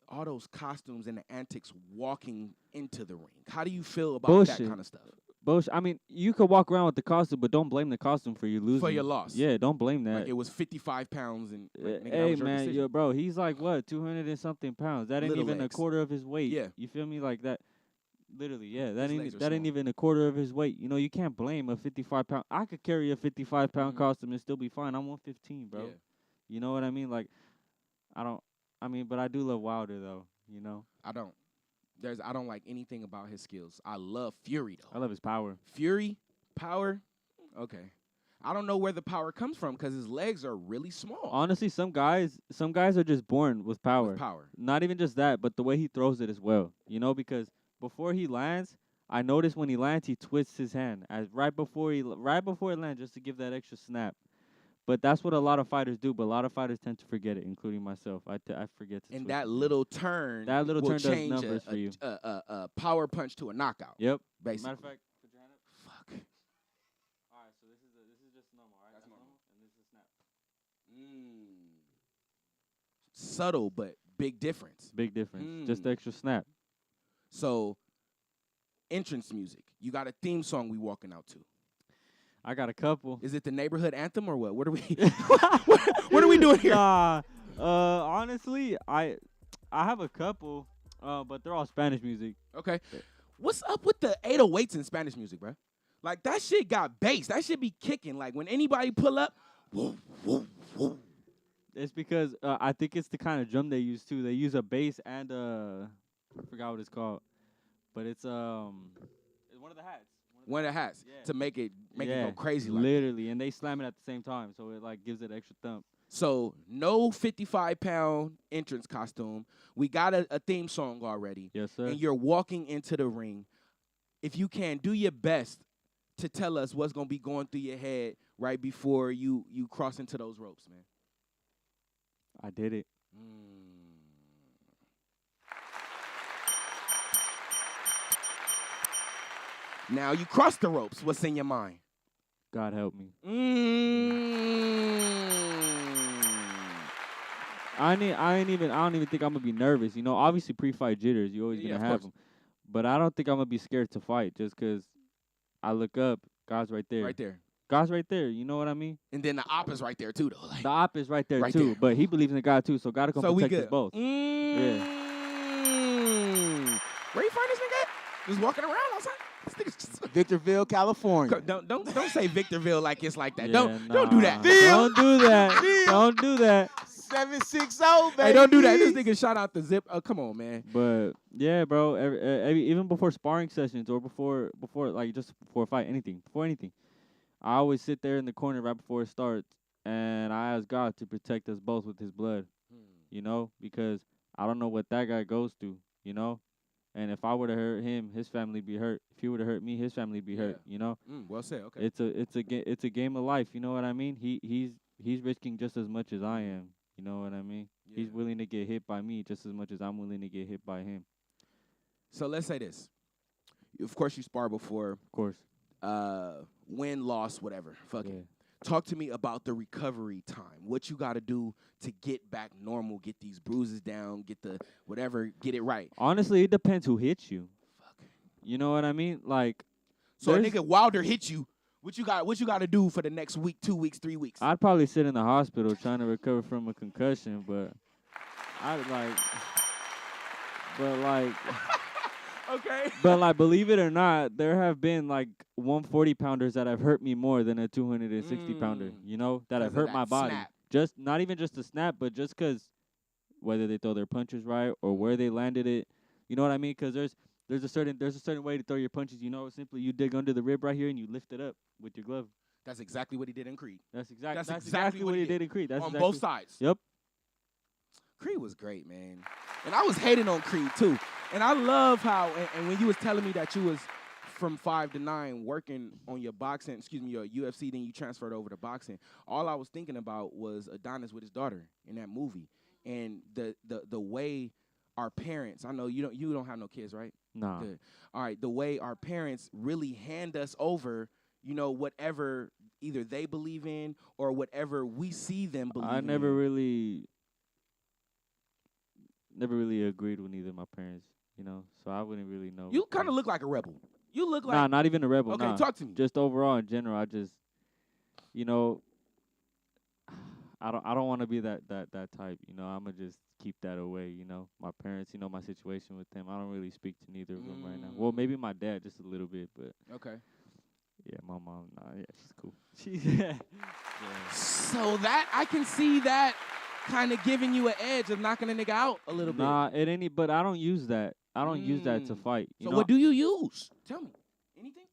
all those costumes and the antics walking into the ring. How do you feel about that Bullshit. kind of stuff? Bullshit. I mean, you could walk around with the costume, but don't blame the costume for you losing. For your loss. Yeah, don't blame that. Like it was 55 pounds and like, nigga, that Hey was your man, decision. yo, bro, he's like what, 200 and something pounds. That ain't Little even legs. a quarter of his weight. Yeah. You feel me? Like that. Literally, yeah. That His legs ain't are that ain't small. even a quarter of his weight. You know, you can't blame a 55-pound. I could carry a 55-pound Mhm. costume and still be fine. I'm 115, bro. Yeah. You know what I mean? Like, but I do love Wilder though. You know, I don't. I don't like anything about his skills. I love Fury though. I love his power. Fury, power, okay. I don't know where the power comes from because his legs are really small. Honestly, some guys are just born with power. With power. Not even just that, but the way he throws it as well. You know, because before he lands, I notice when he lands, he twists his hand right before it lands, just to give that extra snap. But that's what a lot of fighters do. But a lot of fighters tend to forget it, including myself. I forget to. And twist that it. little turn. That little will turn does change numbers for you. A power punch to a knockout. Yep. Basically. Matter of fact, put your hand up. Fuck. All right, so this is just normal, all right? That's normal. And this is a snap. Subtle but big difference. Big difference. Just Mm. the extra snap. So, entrance music. You got a theme song we walking out to. I got a couple. Is it the neighborhood anthem or what? What are we? what are we doing here? Nah, honestly, I have a couple, but they're all Spanish music. Okay. What's up with the 808s in Spanish music, bro? Like that shit got bass. That shit be kicking. Like when anybody pull up, whoa, whoa, whoa. It's because I think it's the kind of drum they use too. They use a bass and I forgot what it's called, but it's one of the hats. One of the hats Yeah. to make it Yeah, go crazy. Like that. literally, and they slam it at the same time, so it like gives it extra thump. So no 55-pound entrance costume. We got a theme song already. Yes, sir. And you're walking into the ring. If you can, do your best to tell us what's gonna be going through your head right before you cross into those ropes, man. I did it. Now you cross the ropes. What's in your mind? God help me. I don't even think I'm gonna be nervous. You know, obviously pre-fight jitters, you always Yeah, gonna of have course. them. But I don't think I'm gonna be scared to fight just 'cause I look up, God's right there. Right there. God's right there. You know what I mean? And then the op is right there too, though. Like, The op is right there Right too, there. but he believes in God too, so God to come so we protect us good. both. Mm. Where you find this nigga at? Just walking around outside. This nigga's just Victorville, California. don't say Victorville like it's like that. Yeah, Don't do that. nah. Don't do that. Don't do that. 760, baby. Hey, don't do that. This nigga shout out the zip. Oh, come on, man. But yeah, bro. Even before sparring sessions or before like just before a fight, before anything, I always sit there in the corner right before it starts, and I ask God to protect us both with His blood. You know, because I don't know what that guy goes through. You know, and if I were to hurt him, his family be hurt. If he were to hurt me, his family be hurt. You know, Well said. Okay. it's a game of life. You know what I mean? He's risking just as much as I am. You know what I mean? He's Yeah. willing to get hit by me just as much as I'm willing to get hit by him. So let's say this. Of course, you spar before. Of course. Win, loss, whatever. Fuck Yeah. it. Talk to me about the recovery time. What you got to do to get back normal, get these bruises down, get the whatever, get it right. Honestly, it depends who hits you. Fuck. You know what I mean? Like, So a there's- nigga Wilder hit you. What you got to do for the next week, 2 weeks, 3 weeks? I'd probably sit in the hospital trying to recover from a concussion, but Okay. but like, believe it or not, there have been like 140 pounders that have hurt me more than a 260 pounder. You know, that have 'Cause of hurt my that body. snap. Just not even just the snap, but just 'cause whether they throw their punches right or where they landed it. You know what I mean? 'Cause there's a certain way to throw your punches. You know, simply you dig under the rib right here and you lift it up with your glove. That's exactly what he did in Creed. That's That's exactly what he did in Creed. That's on exactly, both sides. Yep. Creed was great, man. And I was hating on Creed too. And I love how and when you was telling me that you was from 5 to 9 working on your your UFC, then you transferred over to boxing. All I was thinking about was Adonis with his daughter in that movie. And the way our parents, I know you don't have no kids, right? Nah. Good. All right, the way our parents really hand us over, you know, whatever either they believe in or whatever we see them believe in. I never really agreed with either of my parents, you know, so I wouldn't really know. You kind of look like a rebel. You look like Nah, not even a rebel. Okay, nah. talk to me. Just overall in general, I just, you know, I don't want to be that type. You know, I'ma just keep that away. You know, my parents, you know, my situation with them. I don't really speak to neither of them right now. Well, maybe my dad just a little bit, but Okay. yeah, my mom, nah, yeah, she's cool. She's So that I can see that kind of giving you an edge of knocking a nigga out a little bit. Nah, it ain't. But I don't use that. I don't use that to fight. You So know, what do you use? Tell me. Anything?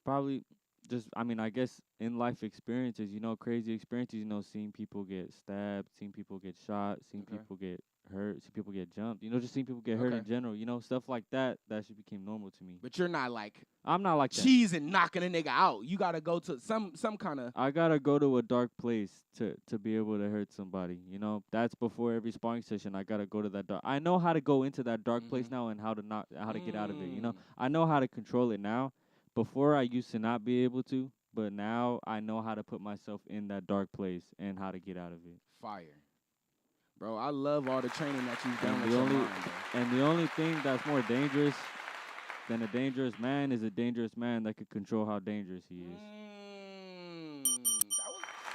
probably just, I mean, I guess in life experiences, you know, crazy experiences, you know, seeing people get stabbed, seeing people get shot, seeing Okay. people get hurt, seeing people get jumped, you know, just seeing people get hurt in Okay. general, you know, stuff like that, that just became normal to me. But you're not like I'm not like that. cheese and knocking a nigga out. You gotta go to some kind of. I gotta go to a dark place to be able to hurt somebody, you know. That's before every sparring session. I gotta go to that dark. I know how to go into that dark place now and how to get out of it. You know, I know how to control it now. Before I used to not be able to, but now I know how to put myself in that dark place and how to get out of it. Fire. Bro, I love all the training that you've done And with the your only mind, bro. and the only thing that's more dangerous than a dangerous man is a dangerous man that could control how dangerous he is.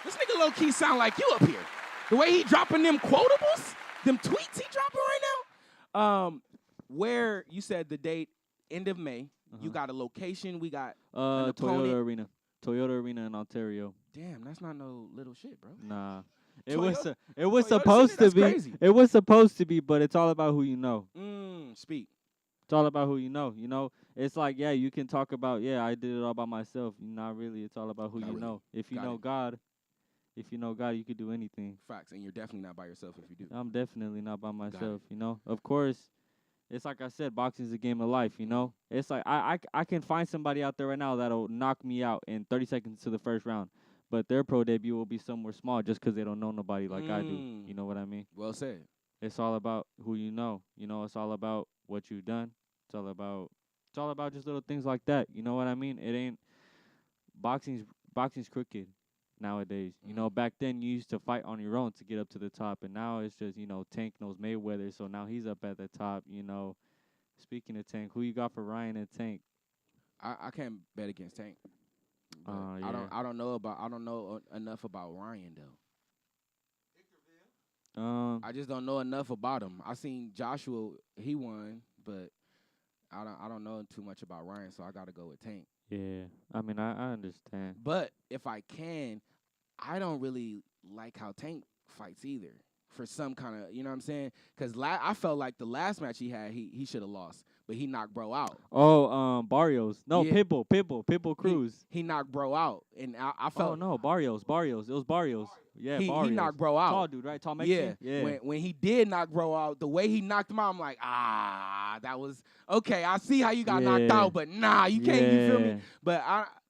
This nigga low key sound like you up here. The way he dropping them quotables, them tweets he dropping right now. Where you said the date, end of May. You got a location. We got an opponent. Toyota Arena in Ontario. Damn, that's not no little shit, bro. Nah. Toyota- It was Toyota supposed City? to That's be. crazy. It was supposed to be, but it's all about who you know. Speak. It's all about who you know. You know, it's like, yeah, you can talk about, yeah, I did it all by myself. Not really. It's all about who Not you really. know. If you Got know it. God, you could do anything. Facts, and you're definitely not by yourself if you do. I'm definitely not by myself, you know. Of course, it's like I said, boxing is a game of life, you know. It's like I can find somebody out there right now that'll knock me out in 30 seconds to the first round, but their pro debut will be somewhere small just 'cause they don't know nobody like I do. You know what I mean? Well said. It's all about who you know. You know, it's all about what you've done. It's all about just little things like that. You know what I mean? It ain't boxing's crooked. nowadays. You know, back then you used to fight on your own to get up to the top, and now it's just, you know, Tank knows Mayweather, so now he's up at the top, you know. Speaking of Tank, who you got for Ryan and Tank? I can't bet against Tank. But Yeah. I don't know enough about Ryan though. I just don't know enough about him. I seen Joshua, he won, but I don't know too much about Ryan, so I got to go with Tank. Yeah, I mean, I understand. But if I can, I don't really like how Tank fights either. For some kind of, you know what I'm saying? Because I felt like the last match he had, he should have lost, but he knocked bro out. Oh, Barrios. No, Yeah. Pitbull Cruz. He knocked bro out, and I felt. Oh no, Barrios. It was Barrios. Yeah, Barrios. He knocked bro out. Tall dude, right? Tall Mexican. Yeah. When he did knock bro out, the way he knocked him out, I'm like, that was okay. I see how you got knocked out, but nah, you can't. You feel me? But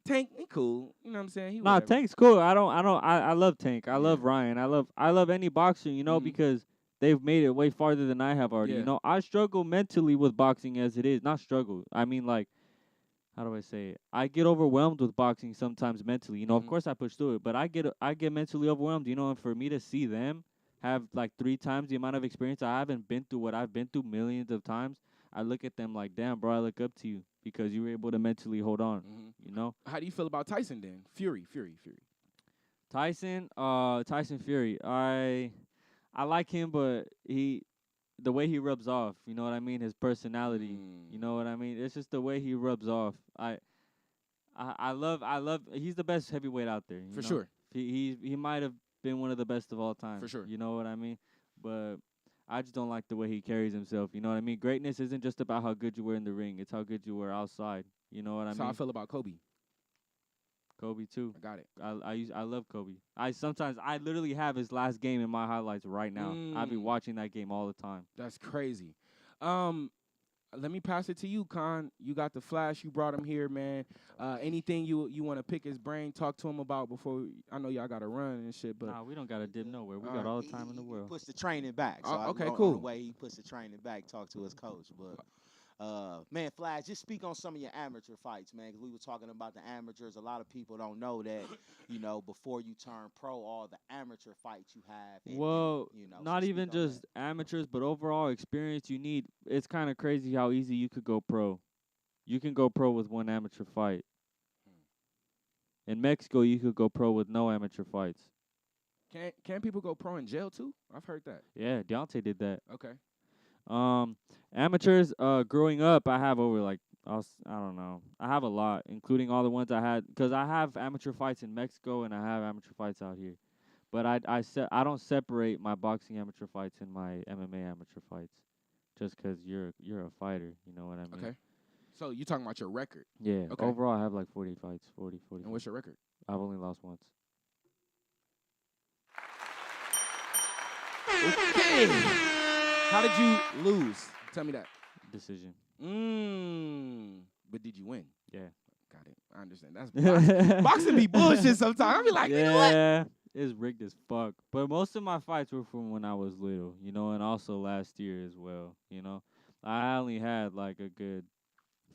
Tank, he cool. You know what I'm saying? Nah, Tank's cool. I love Tank. I love Ryan. I love any boxer, you know, because they've made it way farther than I have already. Yeah. You know, I struggle mentally with boxing as it is. Not struggle. I mean, like, how do I say it? I get overwhelmed with boxing sometimes mentally. You know, of course I push through it, but I get mentally overwhelmed. You know, and for me to see them have like 3 times the amount of experience I haven't been through what I've been through millions of times, I look at them like, damn, bro, I look up to you because you were able to mentally hold on. You know. How do you feel about Tyson then? Fury. Tyson Fury. I like him, but the way he rubs off, you know what I mean? His personality, you know what I mean? It's just the way he rubs off. I love. He's the best heavyweight out there. For sure. He might have been one of the best of all time. For sure. You know what I mean? But I just don't like the way he carries himself. You know what I mean? Greatness isn't just about how good you were in the ring. It's how good you were outside. You know what I mean? That's how I feel about Kobe. Kobe too. I got it. I love Kobe. I literally have his last game in my highlights right now. I be watching that game all the time. That's crazy. Let me pass it to you, Khan. You got the flash. You brought him here, man. Anything you want to pick his brain, talk to him about before? I know y'all got to run and shit, but nah, we don't got to dip nowhere. We got all the time in the world. He puts the training back. So okay, on cool. the way he puts the training back, talk to his coach, but. Man, Flash, just speak on some of your amateur fights, man, because we were talking about the amateurs. A lot of people don't know that, you know, before you turn pro, all the amateur fights you have. Well, you know, not so even just amateurs, but overall experience you need. It's kind of crazy how easy you could go pro. You can go pro with 1 amateur fight. In Mexico, you could go pro with no amateur fights. Can people go pro in jail too? I've heard that. Yeah, Deontay did that. Okay. Amateurs, growing up, I have over like, I don't know. I have a lot, including all the ones I had, because I have amateur fights in Mexico and I have amateur fights out here. But I don't separate my boxing amateur fights and my MMA amateur fights, just because you're a fighter. You know what I mean? Okay. So you talking about your record? Yeah. Okay. Overall, I have like 40 fights, 40. And what's your record? I've only lost once. Okay. How did you lose? Tell me that. Decision. But did you win? Yeah. Got it. I understand. That's boxing be bullshit sometimes. I be like, you know what? Yeah, it's rigged as fuck. But most of my fights were from when I was little, you know, and also last year as well, you know. I only had like a good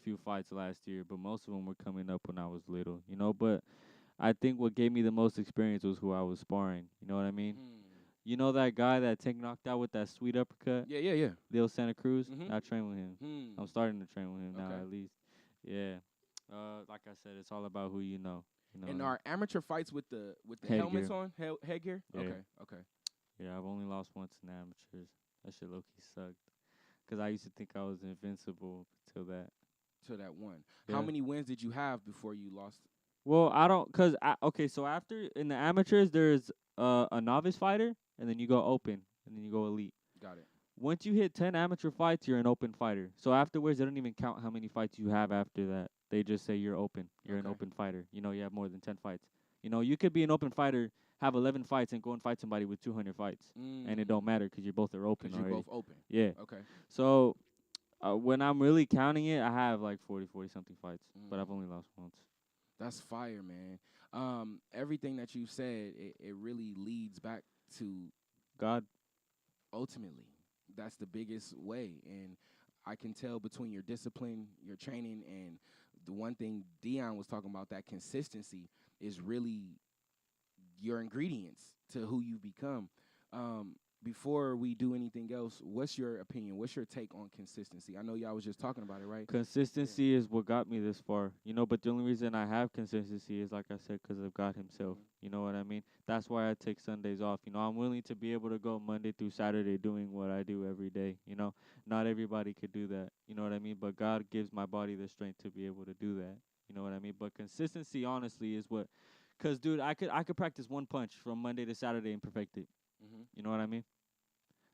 few fights last year, but most of them were coming up when I was little, you know. But I think what gave me the most experience was who I was sparring. You know what I mean? You know that guy that Tank knocked out with that sweet uppercut? Yeah. Leo Santa Cruz? I train with him. I'm starting to train with him now, Okay. at least. Yeah. Like I said, it's all about who you know. And are amateur fights with the Headgear. helmets on? Headgear? Yeah. Okay. Yeah, I've only lost once in amateurs. That shit low-key sucked. Because I used to think I was invincible till that. To that one. Yeah. How many wins did you have before you lost? Well, I don't, because, okay, so after, in the amateurs, there's a novice fighter, and then you go open, and then you go elite. Got it. Once you hit 10 amateur fights, you're an open fighter. So afterwards, they don't even count how many fights you have after that. They just say you're open. You're an open fighter. You know, you have more than 10 fights. You know, you could be an open fighter, have 11 fights, and go and fight somebody with 200 fights. And it don't matter because you both are open Because already. you're both open. Yeah. Okay. So when I'm really counting it, I have like 40-something fights. But I've only lost once. That's fire, man. Everything that you said, it really leads back to God. Ultimately, that's the biggest way. And I can tell between your discipline, your training, and the one thing Dion was talking about, that consistency is really your ingredients to who you become. Before we do anything else, what's your opinion? What's your take on consistency? I know y'all was just talking about it, right? Consistency is what got me this far, you know, but the only reason I have consistency is, like I said, because of God himself. You know what I mean? That's why I take Sundays off. You know, I'm willing to be able to go Monday through Saturday doing what I do every day. You know, not everybody could do that. You know what I mean? But God gives my body the strength to be able to do that. You know what I mean? But consistency, honestly, is what, because, dude, I could practice one punch from Monday to Saturday and perfect it. You know what I mean?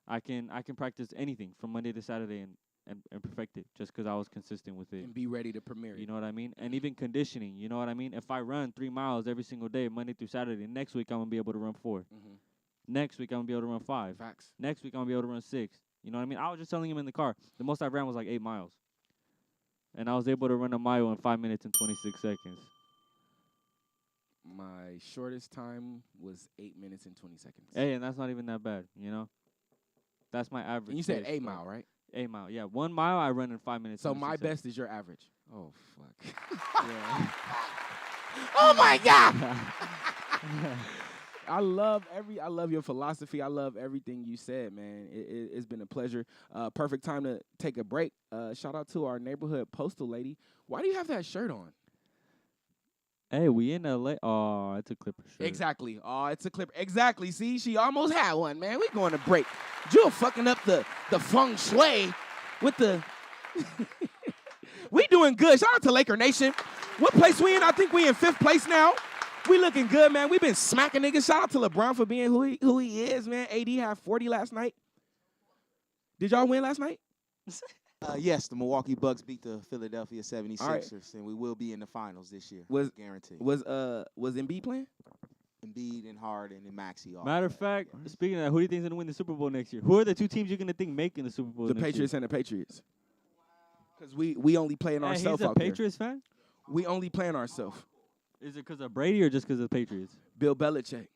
I can practice anything from Monday to Saturday and perfect it just because I was consistent with it. And be ready to premiere. You know what I mean? And even conditioning, you know what I mean? If I run 3 miles every single day, Monday through Saturday, next week I'm going to be able to run 4. Next week I'm going to be able to run 5. Facts. Next week I'm going to be able to run 6. You know what I mean? I was just telling him in the car, the most I ran was like 8 miles. And I was able to run a mile in 5 minutes and 26 seconds. My shortest time was 8 minutes and 20 seconds. Hey, and that's not even that bad, you know? That's my average. And you said pace, 8 bro. mile, right? 8 mile, yeah. 1 mile I run in 5 minutes. So 26 my seconds. best is your average. Oh, fuck. Yeah. Oh, my God. I love your philosophy. I love everything you said, man. It's been a pleasure. Perfect time to take a break. Shout out to our neighborhood postal lady. Why do you have that shirt on? Hey, we in LA. Oh, it's a Clipper shirt. Exactly. Oh, it's a Clipper. Exactly. See, she almost had one, man. We going to break. Jewel fucking up the feng shui with the. We doing good. Shout out to Laker Nation. What place we in? I think we in 5th place now. We looking good, man. We been smacking niggas. Shout out to LeBron for being who he is, man. AD had 40 last night. Did y'all win last night? Yes, the Milwaukee Bucks beat the Philadelphia 76ers, right. and we will be in the finals this year. Guaranteed. Was Embiid playing? Embiid and Harden and Maxey. Matter of fact, speaking of that, who do you think is going to win the Super Bowl next year? Who are the 2 teams you're going to think making the Super Bowl The next Patriots year? and the Patriots. Because we only playing ourselves He's a out there. Patriots fan? We only playing ourselves. Is it because of Brady or just because of the Patriots? Bill Belichick.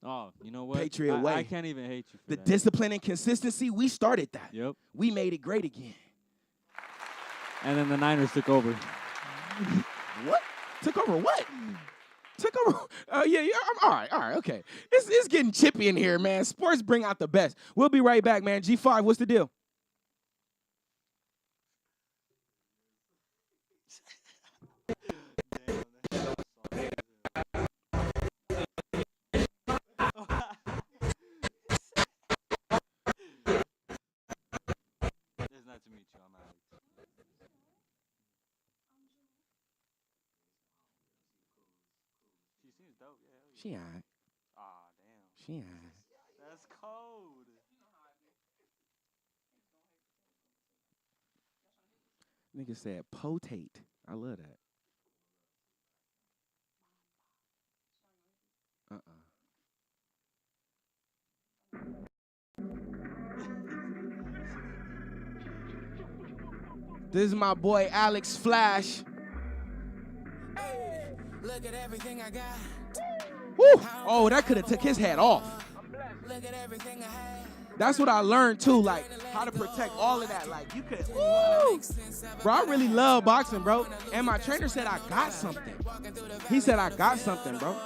Oh, you know what? Patriot way. I can't even hate you for The that. discipline and consistency, we started that. Yep. We made it great again. And then the Niners took over. What? Took over what? Took over. Yeah, I'm all right, okay. It's getting chippy in here, man. Sports bring out the best. We'll be right back, man. G5, what's the deal? It's nice to meet you. I'm Alex. She seems dope, yeah. She all right. Aw, damn. She all right. That's cold. Nigga said potate. I love that. This is my boy Alex Flash. Look at everything I got. Woo! Oh, that could have took his head off. Look at everything I had. That's what I learned too, like how to protect all of that. Like you could, woo! Bro, I really love boxing, bro. And my trainer said I got something. He said I got something, bro.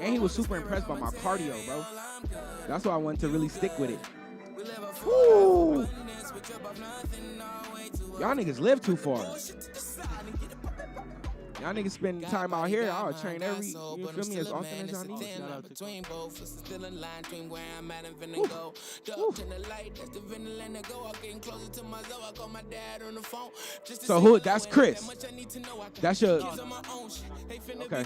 And he was super impressed by my cardio, bro. That's why I wanted to really stick with it. Woo! Y'all niggas live too far. Y'all niggas spend time out here. I'll train every, you feel me, as often as y'all need. Shout out to between both, still in line, dream where I'm at and finna go. Duck in the light, that's the vanilla and the go. I'm getting closer to my zone. I call my dad on the phone. So who? That's Chris. That's your. Okay.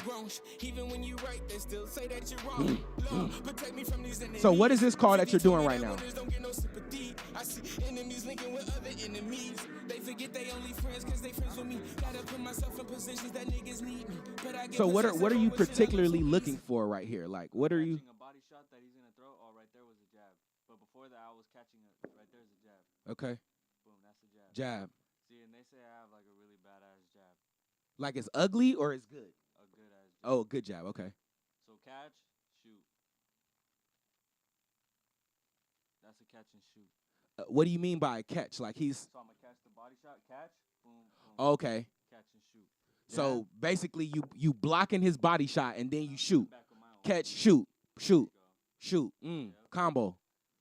Even when you right, they still say that you're wrong. Protect me from these enemies. So what is this call that you're doing right now? Don't get no sympathy. I see enemies linking with other enemies. They forget they only friends because they friends with me. Gotta put myself in positions that niggas need me. But I get So what are you particularly looking for right here? Like what are you? Catching a body shot that he's gonna throw. Oh, right there was a jab. But before that, I was catching it. Right there's a jab. Okay. Boom, that's a jab. Jab. See, and they say I have like a really badass jab. Like it's ugly or it's good? A good ass jab. Oh, good jab. Okay. So catch, shoot. That's a catch and shoot. What do you mean by a catch? Like he's So I'm gonna catch the body shot, catch, boom, boom. okay. Catch and shoot. So basically, you blocking his body shot and then you shoot, Back of my own. catch, shoot. Shoot. Combo.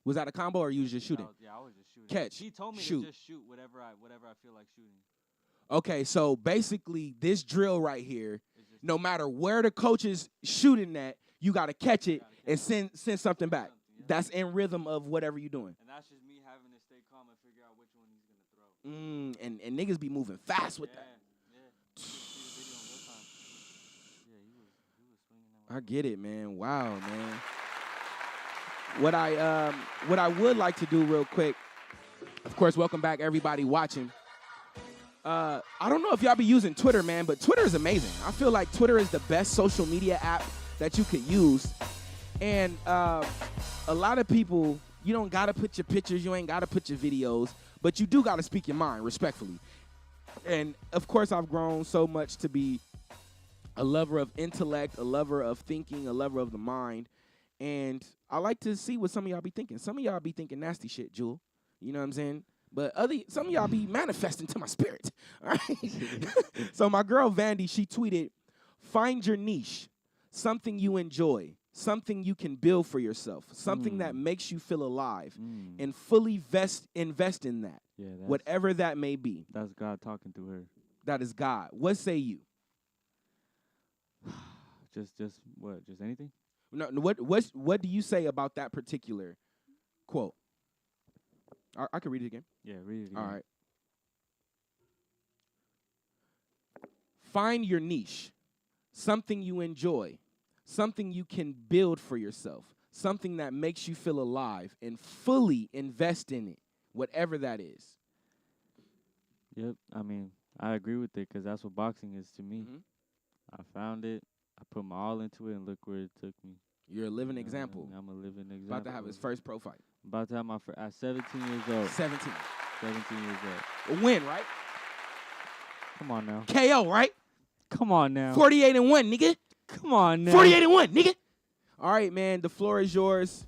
Was that a combo or you was just shooting? I was just shooting. Catch. He told me shoot. to just shoot whatever I feel like shooting. Okay, so basically this drill right here, no matter where the coach is shooting at, you got to catch it and send something back. That's in rhythm of whatever you're doing. And that's just me having to stay calm and figure out which one he's going to throw. And niggas be moving fast with that. Yeah. He was swinging that. I get it, man. Wow, man. What I would like to do real quick, of course, welcome back everybody watching. I don't know if y'all be using Twitter, man, but Twitter is amazing. I feel like Twitter is the best social media app that you could use. And a lot of people, you don't got to put your pictures, you ain't got to put your videos, but you do got to speak your mind, respectfully. And, of course, I've grown so much to be a lover of intellect, a lover of thinking, a lover of the mind. And I like to see what some of y'all be thinking. Some of y'all be thinking nasty shit, Jewel. You know what I'm saying? But some of y'all be manifesting to my spirit. All right? So my girl Vandy, she tweeted, "Find your niche, something you enjoy, something you can build for yourself, something that makes you feel alive, and fully invest in that, whatever that may be." That's God talking to her. That is God. What say you? Just what? Just anything? No. What do you say about that particular quote? I can read it again. Yeah, read it again. All right. Find your niche, something you enjoy, something you can build for yourself, something that makes you feel alive, and fully invest in it, whatever that is. Yep. I mean, I agree with it because that's what boxing is to me. I found it. I put my all into it, and look where it took me. You're a living example. I'm a living example. About to have his first pro fight. About to have my first at 17 years old. 17. 17 years old. A win, right? Come on now. KO, right? Come on now. 48-1, nigga. Come on now. 48-1, nigga. All right, man. The floor is yours.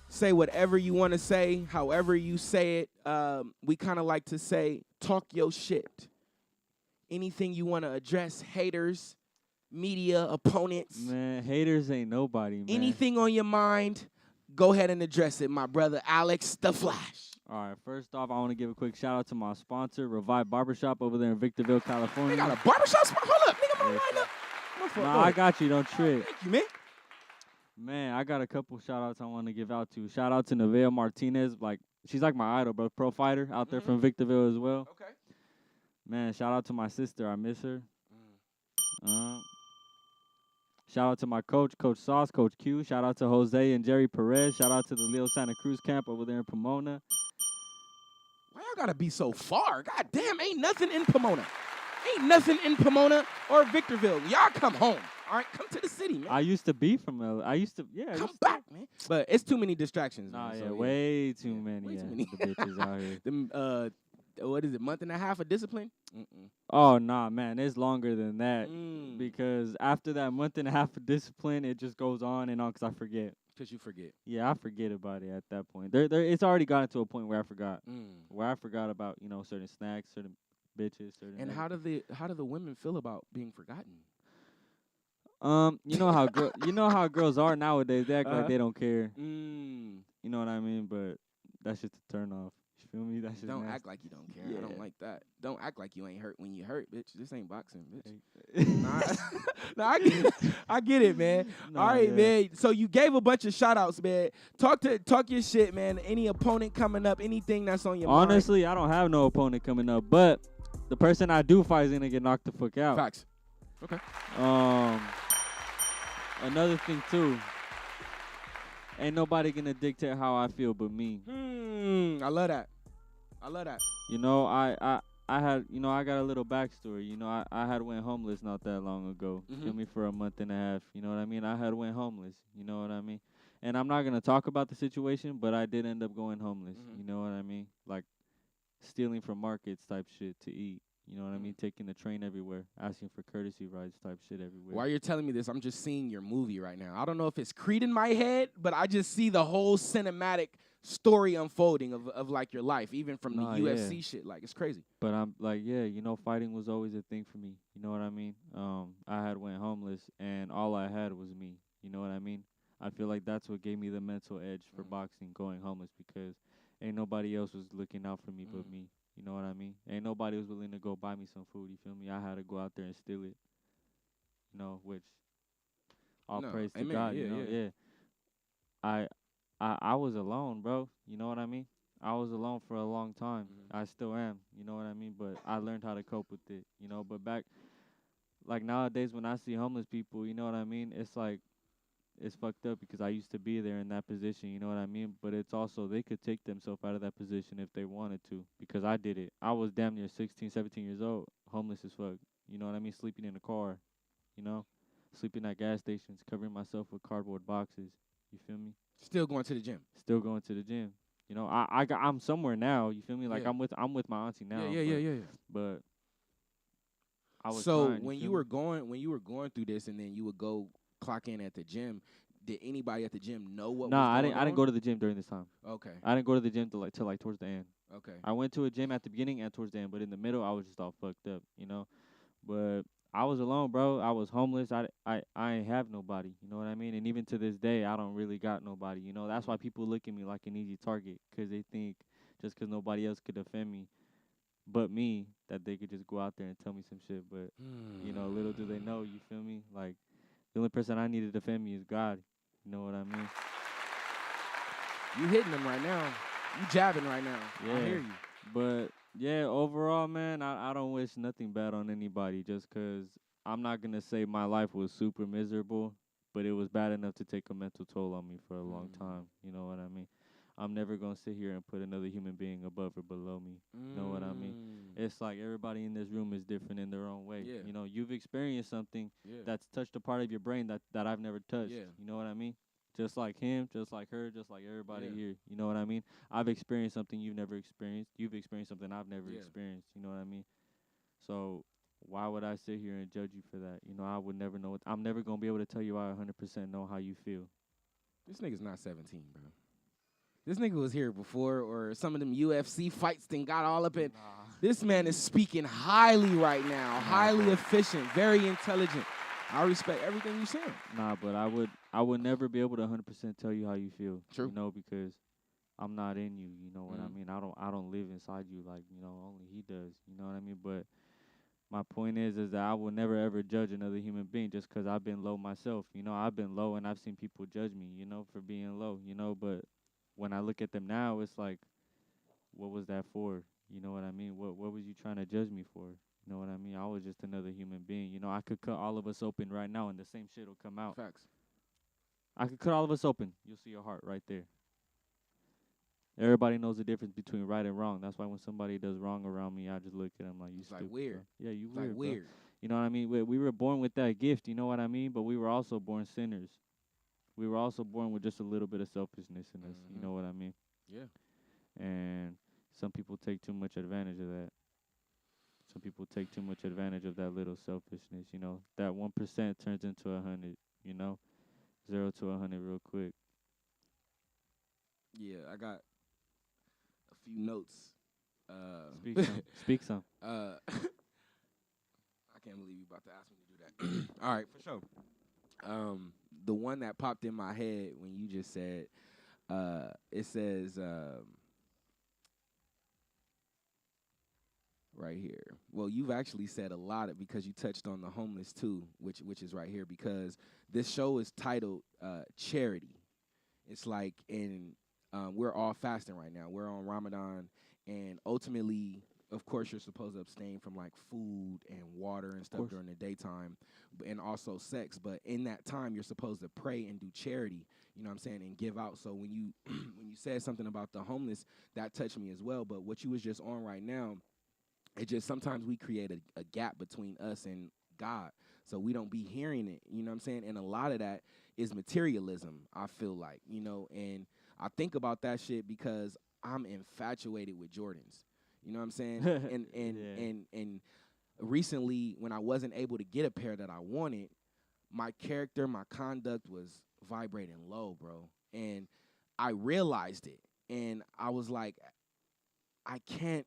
Say whatever you want to say, however you say it. We kind of like to say, talk your shit. Anything you want to address, haters, media, opponents. Man, haters ain't nobody, man. Anything on your mind, go ahead and address it, my brother Alex the Flash. All right, first off, I want to give a quick shout out to my sponsor, Revive Barbershop over there in Victorville, California. They got a barbershop spot? Hold up, nigga, I'm gonna line up. Nah, I got you, don't trip. Thank you, man. Man, I got a couple shout outs I want to give out to. Shout out to Nevaeh Martinez, she's like my idol, bro, pro fighter out there from Victorville as well. Okay. Man, shout out to my sister, I miss her. Shout out to my coach, Coach Sauce, Coach Q. Shout out to Jose and Jerry Perez. Shout out to the Leo Santa Cruz camp over there in Pomona. Why y'all gotta be so far? God damn, ain't nothing in Pomona. Ain't nothing in Pomona or Victorville. Y'all come home. All right, come to the city, man. I used to be from LA. Come back, man. But it's too many distractions. Nah, man, yeah, so, way too many. Way too Yeah, many. the bitches out here. Them, what is it, month and a half of discipline? Oh, nah, man, it's longer than that. Mm. Because after that month and a half of discipline, it just goes on and on because I forget. Because you forget. Yeah, I forget about it at that point. It's already gotten to a point where I forgot. Mm. Where I forgot about, certain snacks, certain bitches, certain... And how do the women feel about being forgotten? You know how girls are nowadays. They act like they don't care. Mm. You know what I mean? But that's just a turn off. You feel me? That's just Don't nasty. act like you don't care. Yeah. I don't like that. Don't act like you ain't hurt when you hurt, bitch. This ain't boxing, bitch. Nah, I get it, man. All right, man. So you gave a bunch of shout outs, man. Talk your shit, man. Any opponent coming up, anything that's on your mind. Honestly, I don't have no opponent coming up, but the person I do fight is gonna get knocked the fuck out. Facts. Okay. Another thing too. Ain't nobody gonna dictate how I feel but me. I love that. I had, I got a little backstory. I had went homeless not that long ago. Feel me, for a month and a half. You know what I mean? I had went homeless. You know what I mean? And I'm not gonna talk about the situation, but I did end up going homeless. You know what I mean? Like stealing from markets type shit to eat. You know what I mean? Taking the train everywhere, asking for courtesy rides type shit everywhere. While you're telling me this, I'm just seeing your movie right now. I don't know if it's Creed in my head, but I just see the whole cinematic story unfolding of like your life, even from the UFC shit. Like, it's crazy. But I'm like, fighting was always a thing for me. You know what I mean? I had went homeless, and all I had was me. You know what I mean? I feel like that's what gave me the mental edge for boxing, going homeless, because ain't nobody else was looking out for me but me. You know what I mean? Ain't nobody was willing to go buy me some food. You feel me? I had to go out there and steal it. You know, which all praise to God. You know, yeah. I was alone, bro. You know what I mean? I was alone for a long time. I still am. You know what I mean? But I learned how to cope with it. You know, but back, like nowadays when I see homeless people, you know what I mean? It's like, it's fucked up because I used to be there in that position, you know what I mean? But it's also, they could take themselves out of that position if they wanted to, because I did it. I was damn near 16, 17 years old, homeless as fuck, you know what I mean? Sleeping in a car, you know? Sleeping at gas stations, covering myself with cardboard boxes, you feel me? Still going to the gym. Still going to the gym. You know, I'm somewhere now, you feel me? Like, Yeah. I'm with my auntie now. Yeah. But I was So trying, when you were going through this, and then you would go clock in at the gym, did anybody at the gym know what was going on? I didn't go to the gym during this time. Okay. I didn't go to the gym till like towards the end. Okay. I went to a gym at the beginning and towards the end, but in the middle I was just all fucked up, you know. But I was alone, bro. I was homeless. I ain't have nobody, you know what I mean? And even to this day, I don't really got nobody, you know. That's why people look at me like an easy target, because they think just because nobody else could defend me but me, that they could just go out there and tell me some shit. But, you know, little do they know, you feel me? Like, the only person I need to defend me is God. You know what I mean? You hitting them right now. You jabbing right now. Yeah. I hear you. But, yeah, overall, man, I don't wish nothing bad on anybody, just because I'm not going to say my life was super miserable, but it was bad enough to take a mental toll on me for a long time. You know what I mean? I'm never going to sit here and put another human being above or below me. You know what I mean? It's like everybody in this room is different in their own way. Yeah. You know, you've experienced something Yeah. that's touched a part of your brain that I've never touched. Yeah. You know what I mean? Just like him, just like her, just like everybody Yeah. here. You know what I mean? I've experienced something you've never experienced. You've experienced something I've never Yeah. experienced. You know what I mean? So why would I sit here and judge you for that? You know, I would never know. I'm never going to be able to tell you I 100% know how you feel. This nigga's not 17, bro. This nigga was here before, or some of them UFC fights then got all up in. This man is speaking highly right now, highly efficient, very intelligent. I respect everything you're saying. Nah, but I would never be able to 100% tell you how you feel. True. You know, because I'm not in you. You know what I mean? I don't live inside you like, you know, only he does. You know what I mean? But my point is that I will never ever judge another human being just because I've been low myself. You know, I've been low and I've seen people judge me, you know, for being low, you know. But when I look at them now, it's like, what was that for? You know what I mean? What was you trying to judge me for? You know what I mean? I was just another human being. You know, I could cut all of us open right now and the same shit will come out. Facts. I could cut all of us open. You'll see your heart right there. Everybody knows the difference between right and wrong. That's why when somebody does wrong around me, I just look at them like, you It's stupid. like weird. Bro. Yeah, you It's weird. like bro. weird. You know what I mean? We were born with that gift, you know what I mean? But we were also born sinners. We were also born with just a little bit of selfishness in us. You know what I mean? Yeah. And some people take too much advantage of that. Some people take too much advantage of that little selfishness, you know. That 1% turns into 100, you know. 0 to 100 real quick. Yeah, I got a few notes. Speak some. Speak some. I can't believe you about to ask me to do that. All right, for sure. The one that popped in my head when you just said, it says right here. Well, you've actually said a lot because you touched on the homeless too, which is right here, because this show is titled Charity. It's like we're all fasting right now. We're on Ramadan, and ultimately, of course, you're supposed to abstain from like food and water and stuff during the daytime, and also sex. But in that time, you're supposed to pray and do charity. You know what I'm saying, and give out. So when you when you said something about the homeless, that touched me as well. But what you was just on right now, it just sometimes we create a gap between us and God, so we don't be hearing it. You know what I'm saying? And a lot of that is materialism, I feel like, you know. And I think about that shit because I'm infatuated with Jordans. You know what I'm saying? and recently, when I wasn't able to get a pair that I wanted, my character, my conduct was vibrating low, bro. And I realized it, and I was like, I can't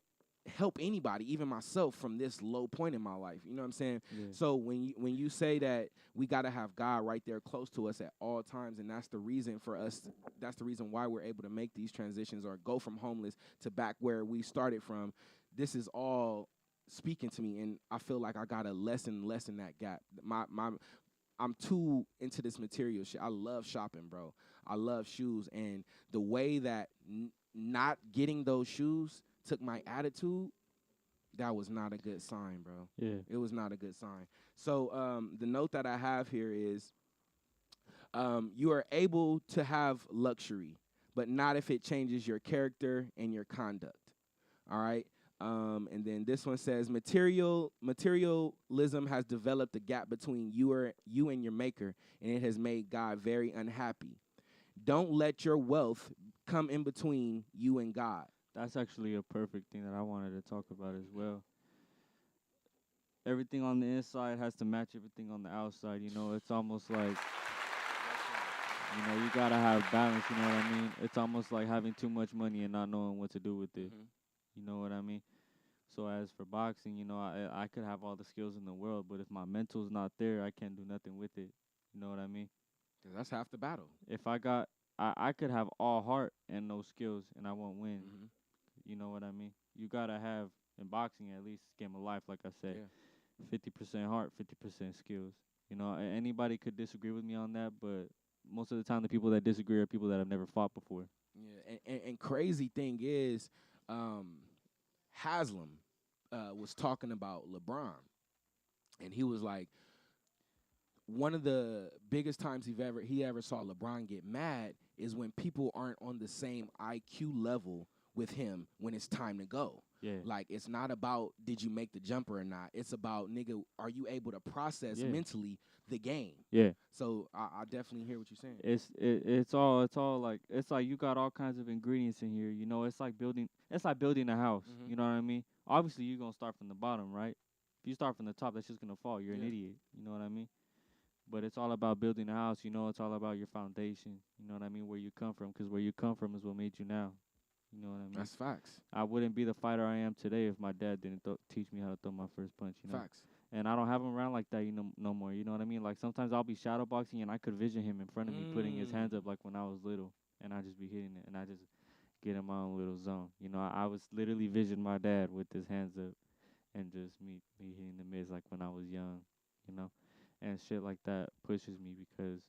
help anybody, even myself, from this low point in my life. You know what I'm saying? Yeah. So when you say that we got to have God right there close to us at all times, and that's the reason for us, that's the reason why we're able to make these transitions or go from homeless to back where we started from. This is all speaking to me, and I feel like I got to lessen that gap. I'm too into this material shit. I love shopping, bro. I love shoes, and the way that not getting those shoes took my attitude, that was not a good sign, bro. Yeah. It was not a good sign. So the note that I have here is you are able to have luxury, but not if it changes your character and your conduct. All right? And then this one says materialism has developed a gap between you and your maker, and it has made God very unhappy. Don't let your wealth come in between you and God. That's actually a perfect thing that I wanted to talk about as well. Everything on the inside has to match everything on the outside. You know, it's almost like, you know, you gotta have balance. You know what I mean? It's almost like having too much money and not knowing what to do with it. You know what I mean? So as for boxing, you know, I could have all the skills in the world, but if my mental's not there, I can't do nothing with it. You know what I mean? 'Cause that's half the battle. If I could have all heart and no skills, and I won't win. You know what I mean? You gotta have, in boxing at least, it's a game of life, like I said. 50% heart, 50% skills. You know, anybody could disagree with me on that, but most of the time the people that disagree are people that have never fought before. Yeah, and crazy thing is, Haslam was talking about LeBron, and he was like, one of the biggest times he ever saw LeBron get mad is when people aren't on the same IQ level with him when it's time to go. Yeah. Like, it's not about did you make the jumper or not. It's about, nigga, are you able to process mentally the game? Yeah. So I definitely hear what you're saying. It's all like, it's like you got all kinds of ingredients in here. You know, it's like building a house. You know what I mean? Obviously, you're gonna start from the bottom, right? If you start from the top, that's just gonna fall. You're an idiot. You know what I mean? But it's all about building a house. You know, it's all about your foundation. You know what I mean? Where you come from, because where you come from is what made you now. You know what I mean? That's facts. I wouldn't be the fighter I am today if my dad didn't teach me how to throw my first punch. You know? Facts. And I don't have him around like that, no more. You know what I mean? Like, sometimes I'll be shadow boxing and I could vision him in front of me putting his hands up like when I was little, and I just be hitting it, and I just get in my own little zone. You know, I was literally visioning my dad with his hands up and just me hitting the mids like when I was young, you know? And shit like that pushes me, because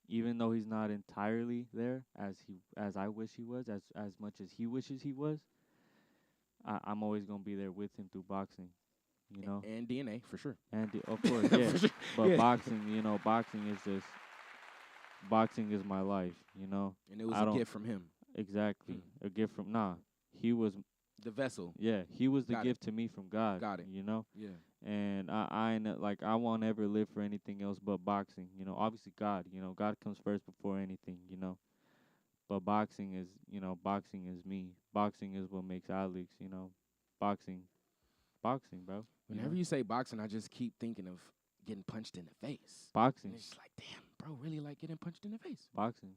even though he's not entirely there as I wish he was, as much as he wishes he was, I'm always gonna be there with him through boxing, you know. And DNA for sure. And of course, yeah. Sure. But boxing, you know, boxing is my life, you know. And it was a gift from him. Exactly, a gift from he was the vessel. Yeah, he was the gift to me from God. Got it. You know. Yeah. And I won't ever live for anything else but boxing. You know, obviously God. You know, God comes first before anything. You know, but boxing is me. Boxing is what makes Alex. You know, boxing, bro. Whenever you say boxing, I just keep thinking of getting punched in the face. Boxing. And it's like, damn, bro, really like getting punched in the face. Boxing.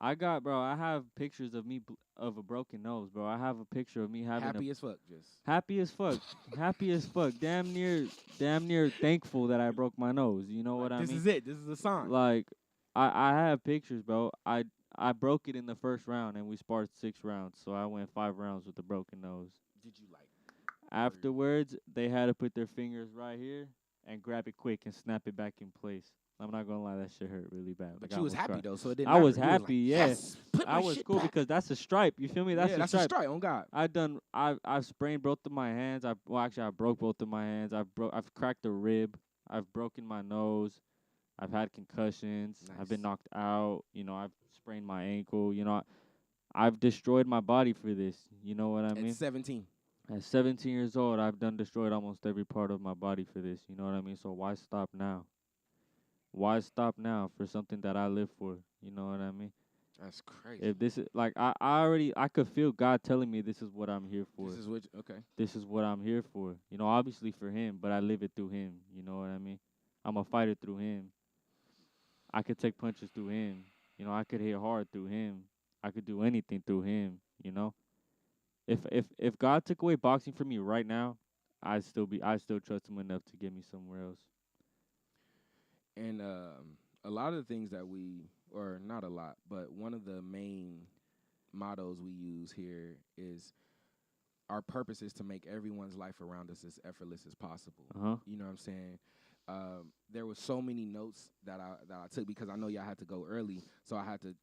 I got, bro. I have pictures of me of a broken nose, bro. I have a picture of me having happy as fuck, just happy as fuck, happy as fuck. Damn near thankful that I broke my nose. You know what I mean? This is it. This is a sign. Like, I have pictures, bro. I broke it in the first round, and we sparred 6 rounds, so I went 5 rounds with a broken nose. Did you like? Afterwards, they had to put their fingers right here and grab it quick and snap it back in place. I'm not gonna lie, that shit hurt really bad. But you was happy though, so it didn't. I was matter. happy, like, yeah. Yes, I was cool because that's a stripe. You feel me? That's a stripe. A stripe. On God. I've sprained both of my hands. I broke both of my hands. I've cracked a rib. I've broken my nose. I've had concussions. Nice. I've been knocked out. You know, I've sprained my ankle. You know, I've destroyed my body for this. You know what I mean? At 17. At 17 years old, I've destroyed almost every part of my body for this. You know what I mean? So why stop now? Why stop now for something that I live for? You know what I mean? That's crazy. If this is like I could feel God telling me this is what I'm here for. This is what This is what I'm here for. You know, obviously for him, but I live it through him. You know what I mean? I'm a fighter through him. I could take punches through him. You know, I could hit hard through him. I could do anything through him, you know? If God took away boxing from me right now, I still trust him enough to get me somewhere else. And a lot of the things that or not a lot, but one of the main mottos we use here is our purpose is to make everyone's life around us as effortless as possible. You know what I'm saying? There were so many notes that I took because I know y'all had to go early, so I had to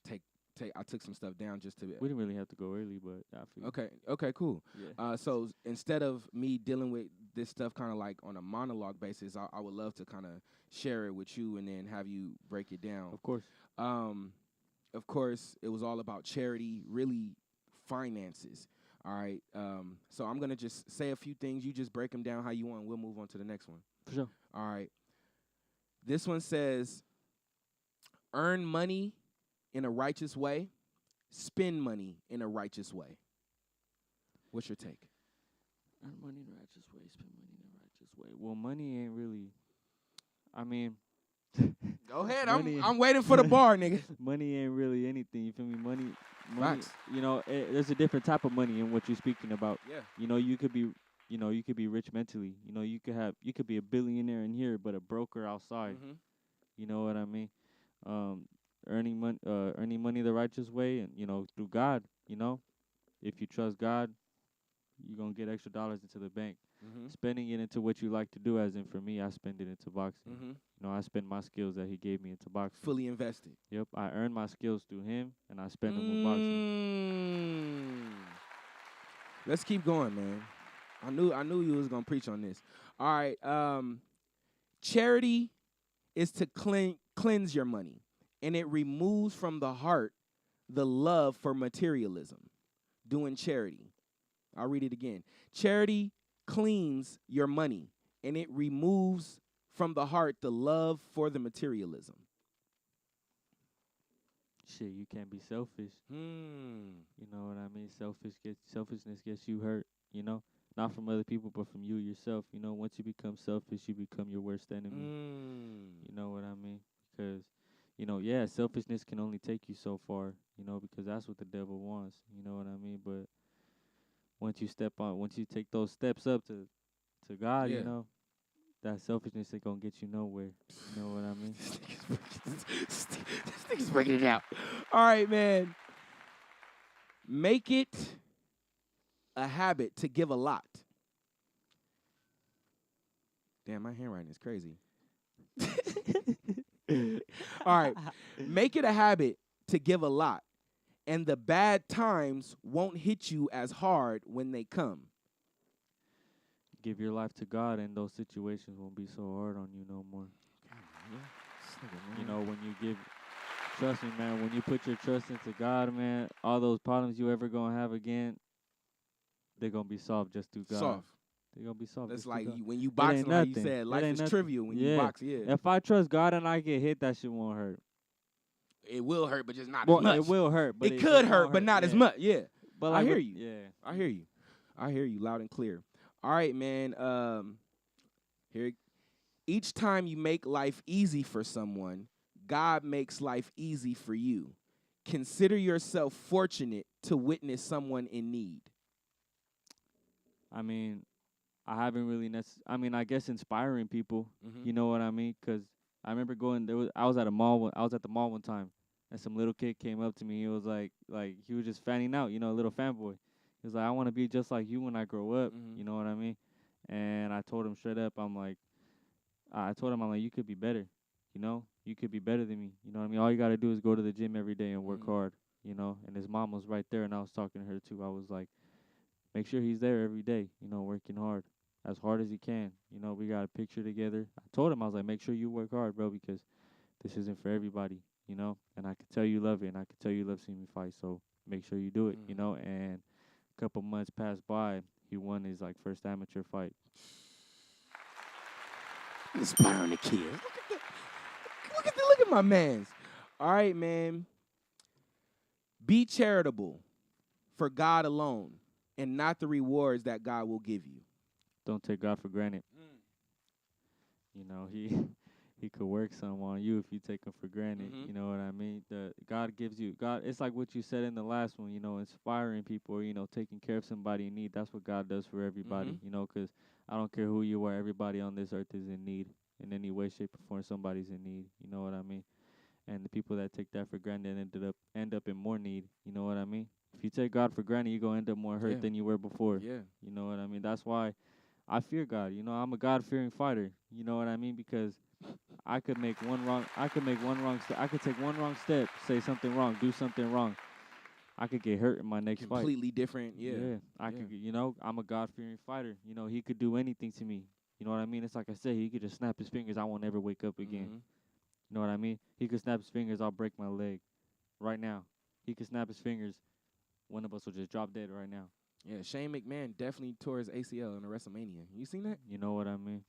I took some stuff down just to. We didn't really have to go early, but I feel. Okay, cool. Yeah. So instead of me dealing with this stuff kind of like on a monologue basis, I would love to kind of share it with you and then have you break it down. Of course. Of course, it was all about charity, really finances. All right. So I'm gonna just say a few things. You just break them down how you want. And we'll move on to the next one. For sure. All right. This one says, earn money in a righteous way, spend money in a righteous way. What's your take? Earn money in a righteous way, spend money in a righteous way. Well, money ain't really. I mean. Go ahead. I'm waiting for the bar, nigga. Money ain't really anything. You feel me? Money. Facts. You know, there's a different type of money in what you're speaking about. Yeah. You know, you could be rich mentally. You know, you could be a billionaire in here, but a broker outside. Mm-hmm. You know what I mean? Earning money the righteous way, and through God. You know, if you trust God, you're gonna get extra dollars into the bank. Mm-hmm. Spending it into what you like to do, as in for me, I spend it into boxing. Mm-hmm. You know, I spend my skills that he gave me into boxing. Fully invested. Yep, I earn my skills through him, and I spend them with boxing. Let's keep going, man. I knew you was gonna preach on this. All right. Charity is to cleanse your money, and it removes from the heart the love for materialism. Doing charity. I'll read it again. Charity cleans your money, and it removes from the heart the love for the materialism. Shit, you can't be selfish. You know what I mean? Selfishness gets you hurt, you know? Not from other people, but from you yourself. You know, once you become selfish, you become your worst enemy. You know what I mean? Because, selfishness can only take you so far, because that's what the devil wants. You know what I mean? But once you take those steps up to God, that selfishness ain't gonna get you nowhere. You know what I mean? This nigga's breaking it out. All right, man. Make it a habit to give a lot. Damn, my handwriting is crazy. All right. Make it a habit to give a lot, and the bad times won't hit you as hard when they come. Give your life to God, and those situations won't be so hard on you no more. When you trust me, man, when you put your trust into God, man, all those problems you ever gonna have again, they're gonna be solved just through God. Soft. They're gonna be solved. That's just like through God. when you box, like you said, life is nothing. trivial when you box. Yeah. If I trust God and I get hit, that shit won't hurt. It will hurt, but just not as much. It will hurt, but it could hurt, but not as much. Yeah. But I hear you. Yeah. I hear you. I hear you loud and clear. All right, man. Here. Each time you make life easy for someone, God makes life easy for you. Consider yourself fortunate to witness someone in need. I mean, I haven't really I guess inspiring people. Mm-hmm. You know what I mean? Because I remember I was at the mall one time, and some little kid came up to me. He was like he was just fanning out, a little fanboy. He was like, I want to be just like you when I grow up. Mm-hmm. You know what I mean? And I told him straight up, I'm like, you could be better. You could be better than me. You know what I mean? All you got to do is go to the gym every day and work hard, And his mom was right there, and I was talking to her, too. I was like, make sure he's there every day, working hard as he can. We got a picture together. I told him, I was like, make sure you work hard, bro, because this isn't for everybody, And I could tell you love it, and I could tell you love seeing me fight, so make sure you do it, And a couple months passed by, he won his, first amateur fight. Inspiring the kids. Look at my mans. All right, man. Be charitable for God alone and not the rewards that God will give you. Don't take God for granted. He he could work some on you if you take him for granted. Mhm. You know what I mean? The God gives you God. It's like what you said in the last one. You know, inspiring people or taking care of somebody in need. That's what God does for everybody. Mhm. You know, 'cause I don't care who you are. Everybody on this earth is in need in any way, shape, or form. Somebody's in need. You know what I mean? And the people that take that for granted end up in more need. You know what I mean? If you take God for granted, you're gonna end up more hurt Yeah. than you were before. Yeah. You know what I mean? That's why I fear God. You know, I'm a God-fearing fighter. You know what I mean? Because I could make one wrong. I could make one wrong step. I could take one wrong step, say something wrong, do something wrong. I could get hurt in my next fight. Completely different. Yeah. I Yeah. could. I'm a God-fearing fighter. You know, he could do anything to me. You know what I mean? It's like I said, he could just snap his fingers. I won't ever wake up again. Mhm. You know what I mean? He could snap his fingers. I'll break my leg right now. He could snap his fingers. One of us will just drop dead right now. Yeah. Shane McMahon definitely tore his ACL in the WrestleMania. You seen that? You know what I mean?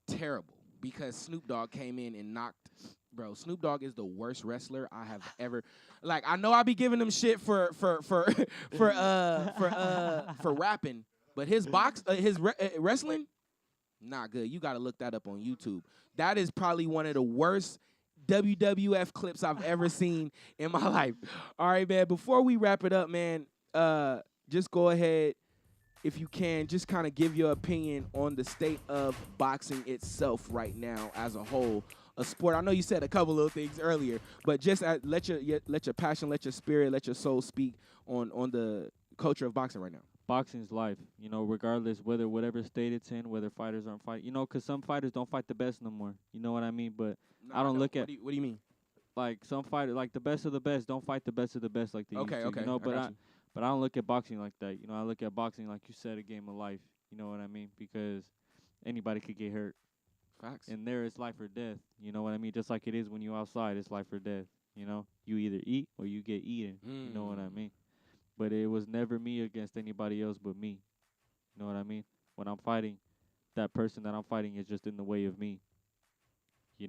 Terrible. Because Snoop Dogg came in and knocked. Bro, Snoop Dogg is the worst wrestler I have ever. Like, I know I be giving him shit for rapping, but his wrestling, not good. You gotta look that up on YouTube. That is probably one of the worst WWF clips I've ever seen in my life. All right, man. Before we wrap it up, man, just go ahead, if you can, just kind of give your opinion on the state of boxing itself right now as a whole. A sport. I know you said a couple little things earlier, but just let your passion, let your spirit, let your soul speak on the culture of boxing right now. Boxing's life, regardless whatever state it's in, whether fighters aren't fighting, 'cause some fighters don't fight the best no more. You know what I mean? But I don't look at What do you mean? like some fighters, like the best of the best, don't fight the best of the best like they Okay, used to. okay, I got you. But I don't look at boxing like that. I look at boxing like you said, a game of life. You know what I mean? Because anybody could get hurt. Facts. And there it's life or death. You know what I mean? Just like it is when you outside, it's life or death. You either eat or you get eaten. You know what I mean? But it was never me against anybody else but me. You know what I mean? When I'm fighting, that person that I'm fighting is just in the way of me.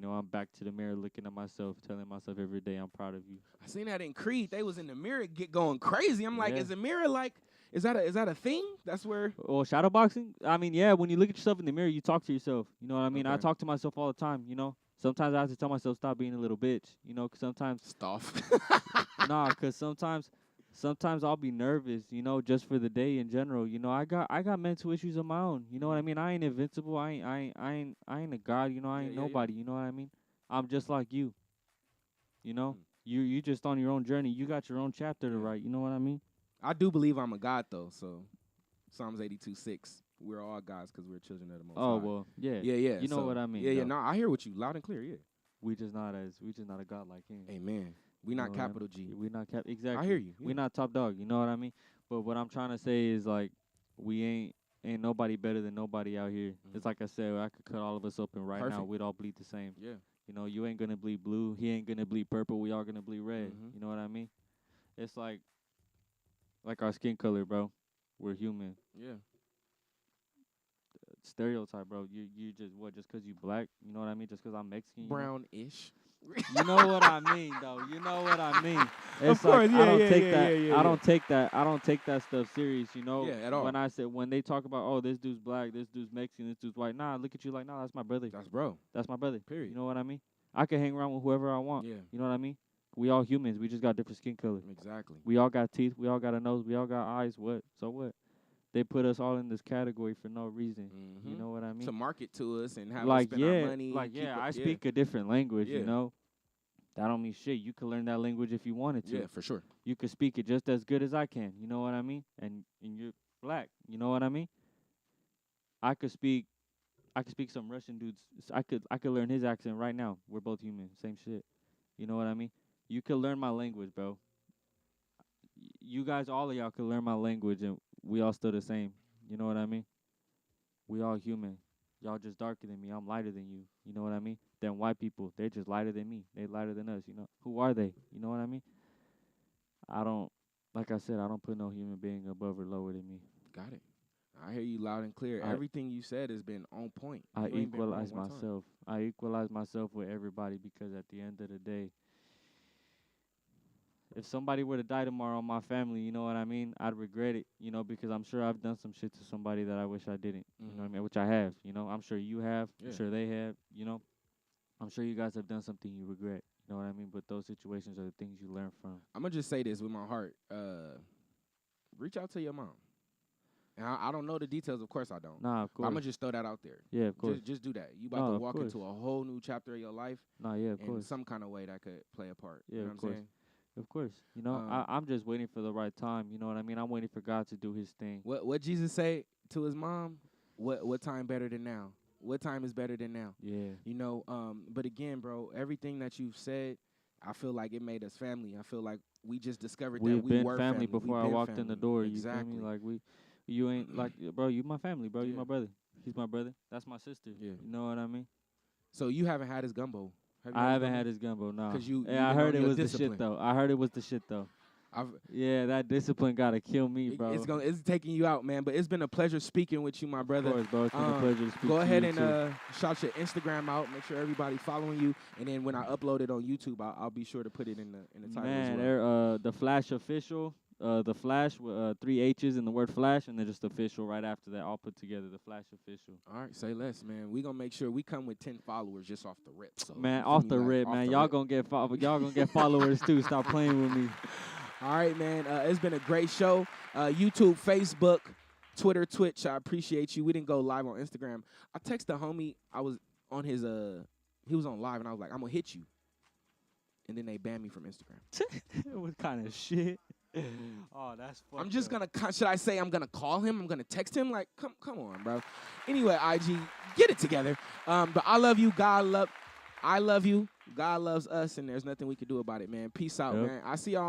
I'm back to the mirror looking at myself, telling myself every day, I'm proud of you. I seen that in Creed. They was in the mirror going crazy. I'm like, Yeah. is the mirror like, is that a thing? That's where. Well, shadow boxing, I mean, yeah, when you look at yourself in the mirror, you talk to yourself. You know what I mean? I Okay. talk to myself all the time, Sometimes I have to tell myself, stop being a little bitch, 'cause sometimes, Stuff. nah, 'cause sometimes I'll be nervous, just for the day in general. I got mental issues of my own. You know what I mean? I ain't invincible. I ain't a god. I ain't nobody. You know what I mean? I'm just like you. You just on your own journey. You got your own chapter to write. You know what I mean? I do believe I'm a god though. So Psalms 82:6. We're all gods because we're children of the Most Oh High. well, yeah. Yeah. You know what I mean? Yeah. though. No, I hear what you loud and clear. Yeah. We just not a god like him. Amen. We You not know what I capital mean? G. We not exactly. I hear you. We yeah. not top dog. You know what I mean? But what I'm trying to say is like we ain't nobody better than nobody out here. It's like I said, I could cut all of us open right now. Perfect. We'd all bleed the same. Yeah. You ain't gonna bleed blue. He ain't gonna bleed purple. We all gonna bleed red. Mhm. You know what I mean? It's like our skin color, bro. We're human. Yeah. Stereotype, bro. You just 'cause you black. You know what I mean? Just 'cause I'm Mexican. you know? Brown-ish. You know what I mean, though. You know what I mean. It's course, like yeah, I don't yeah, take yeah, that. yeah, yeah, I don't take that. I don't take that stuff serious. Yeah, at all. When they talk about, oh, this dude's black, this dude's Mexican, this dude's white. Nah, look at you like, nah, that's my brother. That's bro. That's my brother. Period. You know what I mean? I can hang around with whoever I want. Yeah. You know what I mean? We all humans. We just got different skin color. Exactly. We all got teeth. We all got a nose. We all got eyes. What? So what? They put us all in this category for no reason. You Mhm. know what I mean? To market to us and have like us spend yeah, our money. like keep yeah, it- I speak a different language. Yeah. You know, that don't mean shit. You could learn that language if you wanted to. Yeah, for sure. You could speak it just as good as I can. You know what I mean? And you're black. You know what I mean? I could speak some Russian dudes. I could learn his accent right now. We're both human. Same shit. You know what I mean? You could learn my language, bro. You guys, all of y'all could learn my language, and we all still the same. You know what I mean? We all human. Y'all just darker than me. I'm lighter than you. You know what I mean? Then white people, they're just lighter than me. They lighter than us. You know? Who are they? You know what I mean? Like I said, I don't put no human being above or lower than me. Got it. I hear you loud and clear. Everything you said has been on point. I You ain't been wrong equalize one time. myself. I equalize myself with everybody because at the end of the day, if somebody were to die tomorrow in my family, you know what I mean? I'd regret it, because I'm sure I've done some shit to somebody that I wish I didn't. You know what I mean? Which I have, I'm sure you have. Yeah. I'm sure they have, I'm sure you guys have done something you regret. You know what I mean? But those situations are the things you learn from. I'm gonna just say this with my heart. Reach out to your mom. And I don't know the details, of course I don't. Nah, of But I'm course. gonna just throw that out there. Yeah, of course. Just do that. You about No, to of walk course. into a whole new chapter of your life. Nah, yeah, of in course. some kind of way that could play a part. Yeah, you know of what I'm course. saying? Of course. You know, I'm just waiting for the right time. You know what I mean? I'm waiting for God to do his thing. What Jesus say to his mom? What time better than now? What time is better than now? Yeah. You know, but again, bro, everything that you've said, I feel like it made us family. I feel like we just discovered that We've we been were family We before I been walked in the family. door. Exactly. You feel me? Like you ain't like, bro, you my family, bro. You Yeah. my brother. He's my brother. That's my sister. Yeah. You know what I mean? So you haven't had his gumbo? Have you I haven't gumbo? had his gumbo, no. 'Cause you Yeah, I been heard on it your was the discipline. shit though. I heard it was the shit though. Yeah, that discipline gotta kill me, bro. It's taking you out, man. But it's been a pleasure speaking with you, my brother. Of course, bro. It's been a pleasure to speak Go to ahead you, and too. shout your Instagram out. Make sure everybody following you. And then when I upload it on YouTube, I'll be sure to put it in the title Man, as well. they're the Flash Official. The Flash with 3 H's in the word Flash, and then just official right after that, all put together. The Flash Official. All right, say less, man. We gonna make sure we come with 10 followers just off the rip. So Man, you feel off me? the Like, rip, off man. the Y'all rip. gonna get followers too. Stop playing with me. All right, man. It's been a great show. YouTube, Facebook, Twitter, Twitch. I appreciate you. We didn't go live on Instagram. I texted a homie. I was on his he was on live, and I was like, I'm gonna hit you. And then they banned me from Instagram. It was kind of shit. Oh, that's fucked I'm just up. gonna. Should I say I'm gonna call him? I'm gonna text him. Like, come on, bro. Anyway, IG, get it together. But I love you. I love you. God loves us, and there's nothing we can do about it, man. Peace out, Yep. man. I see y'all.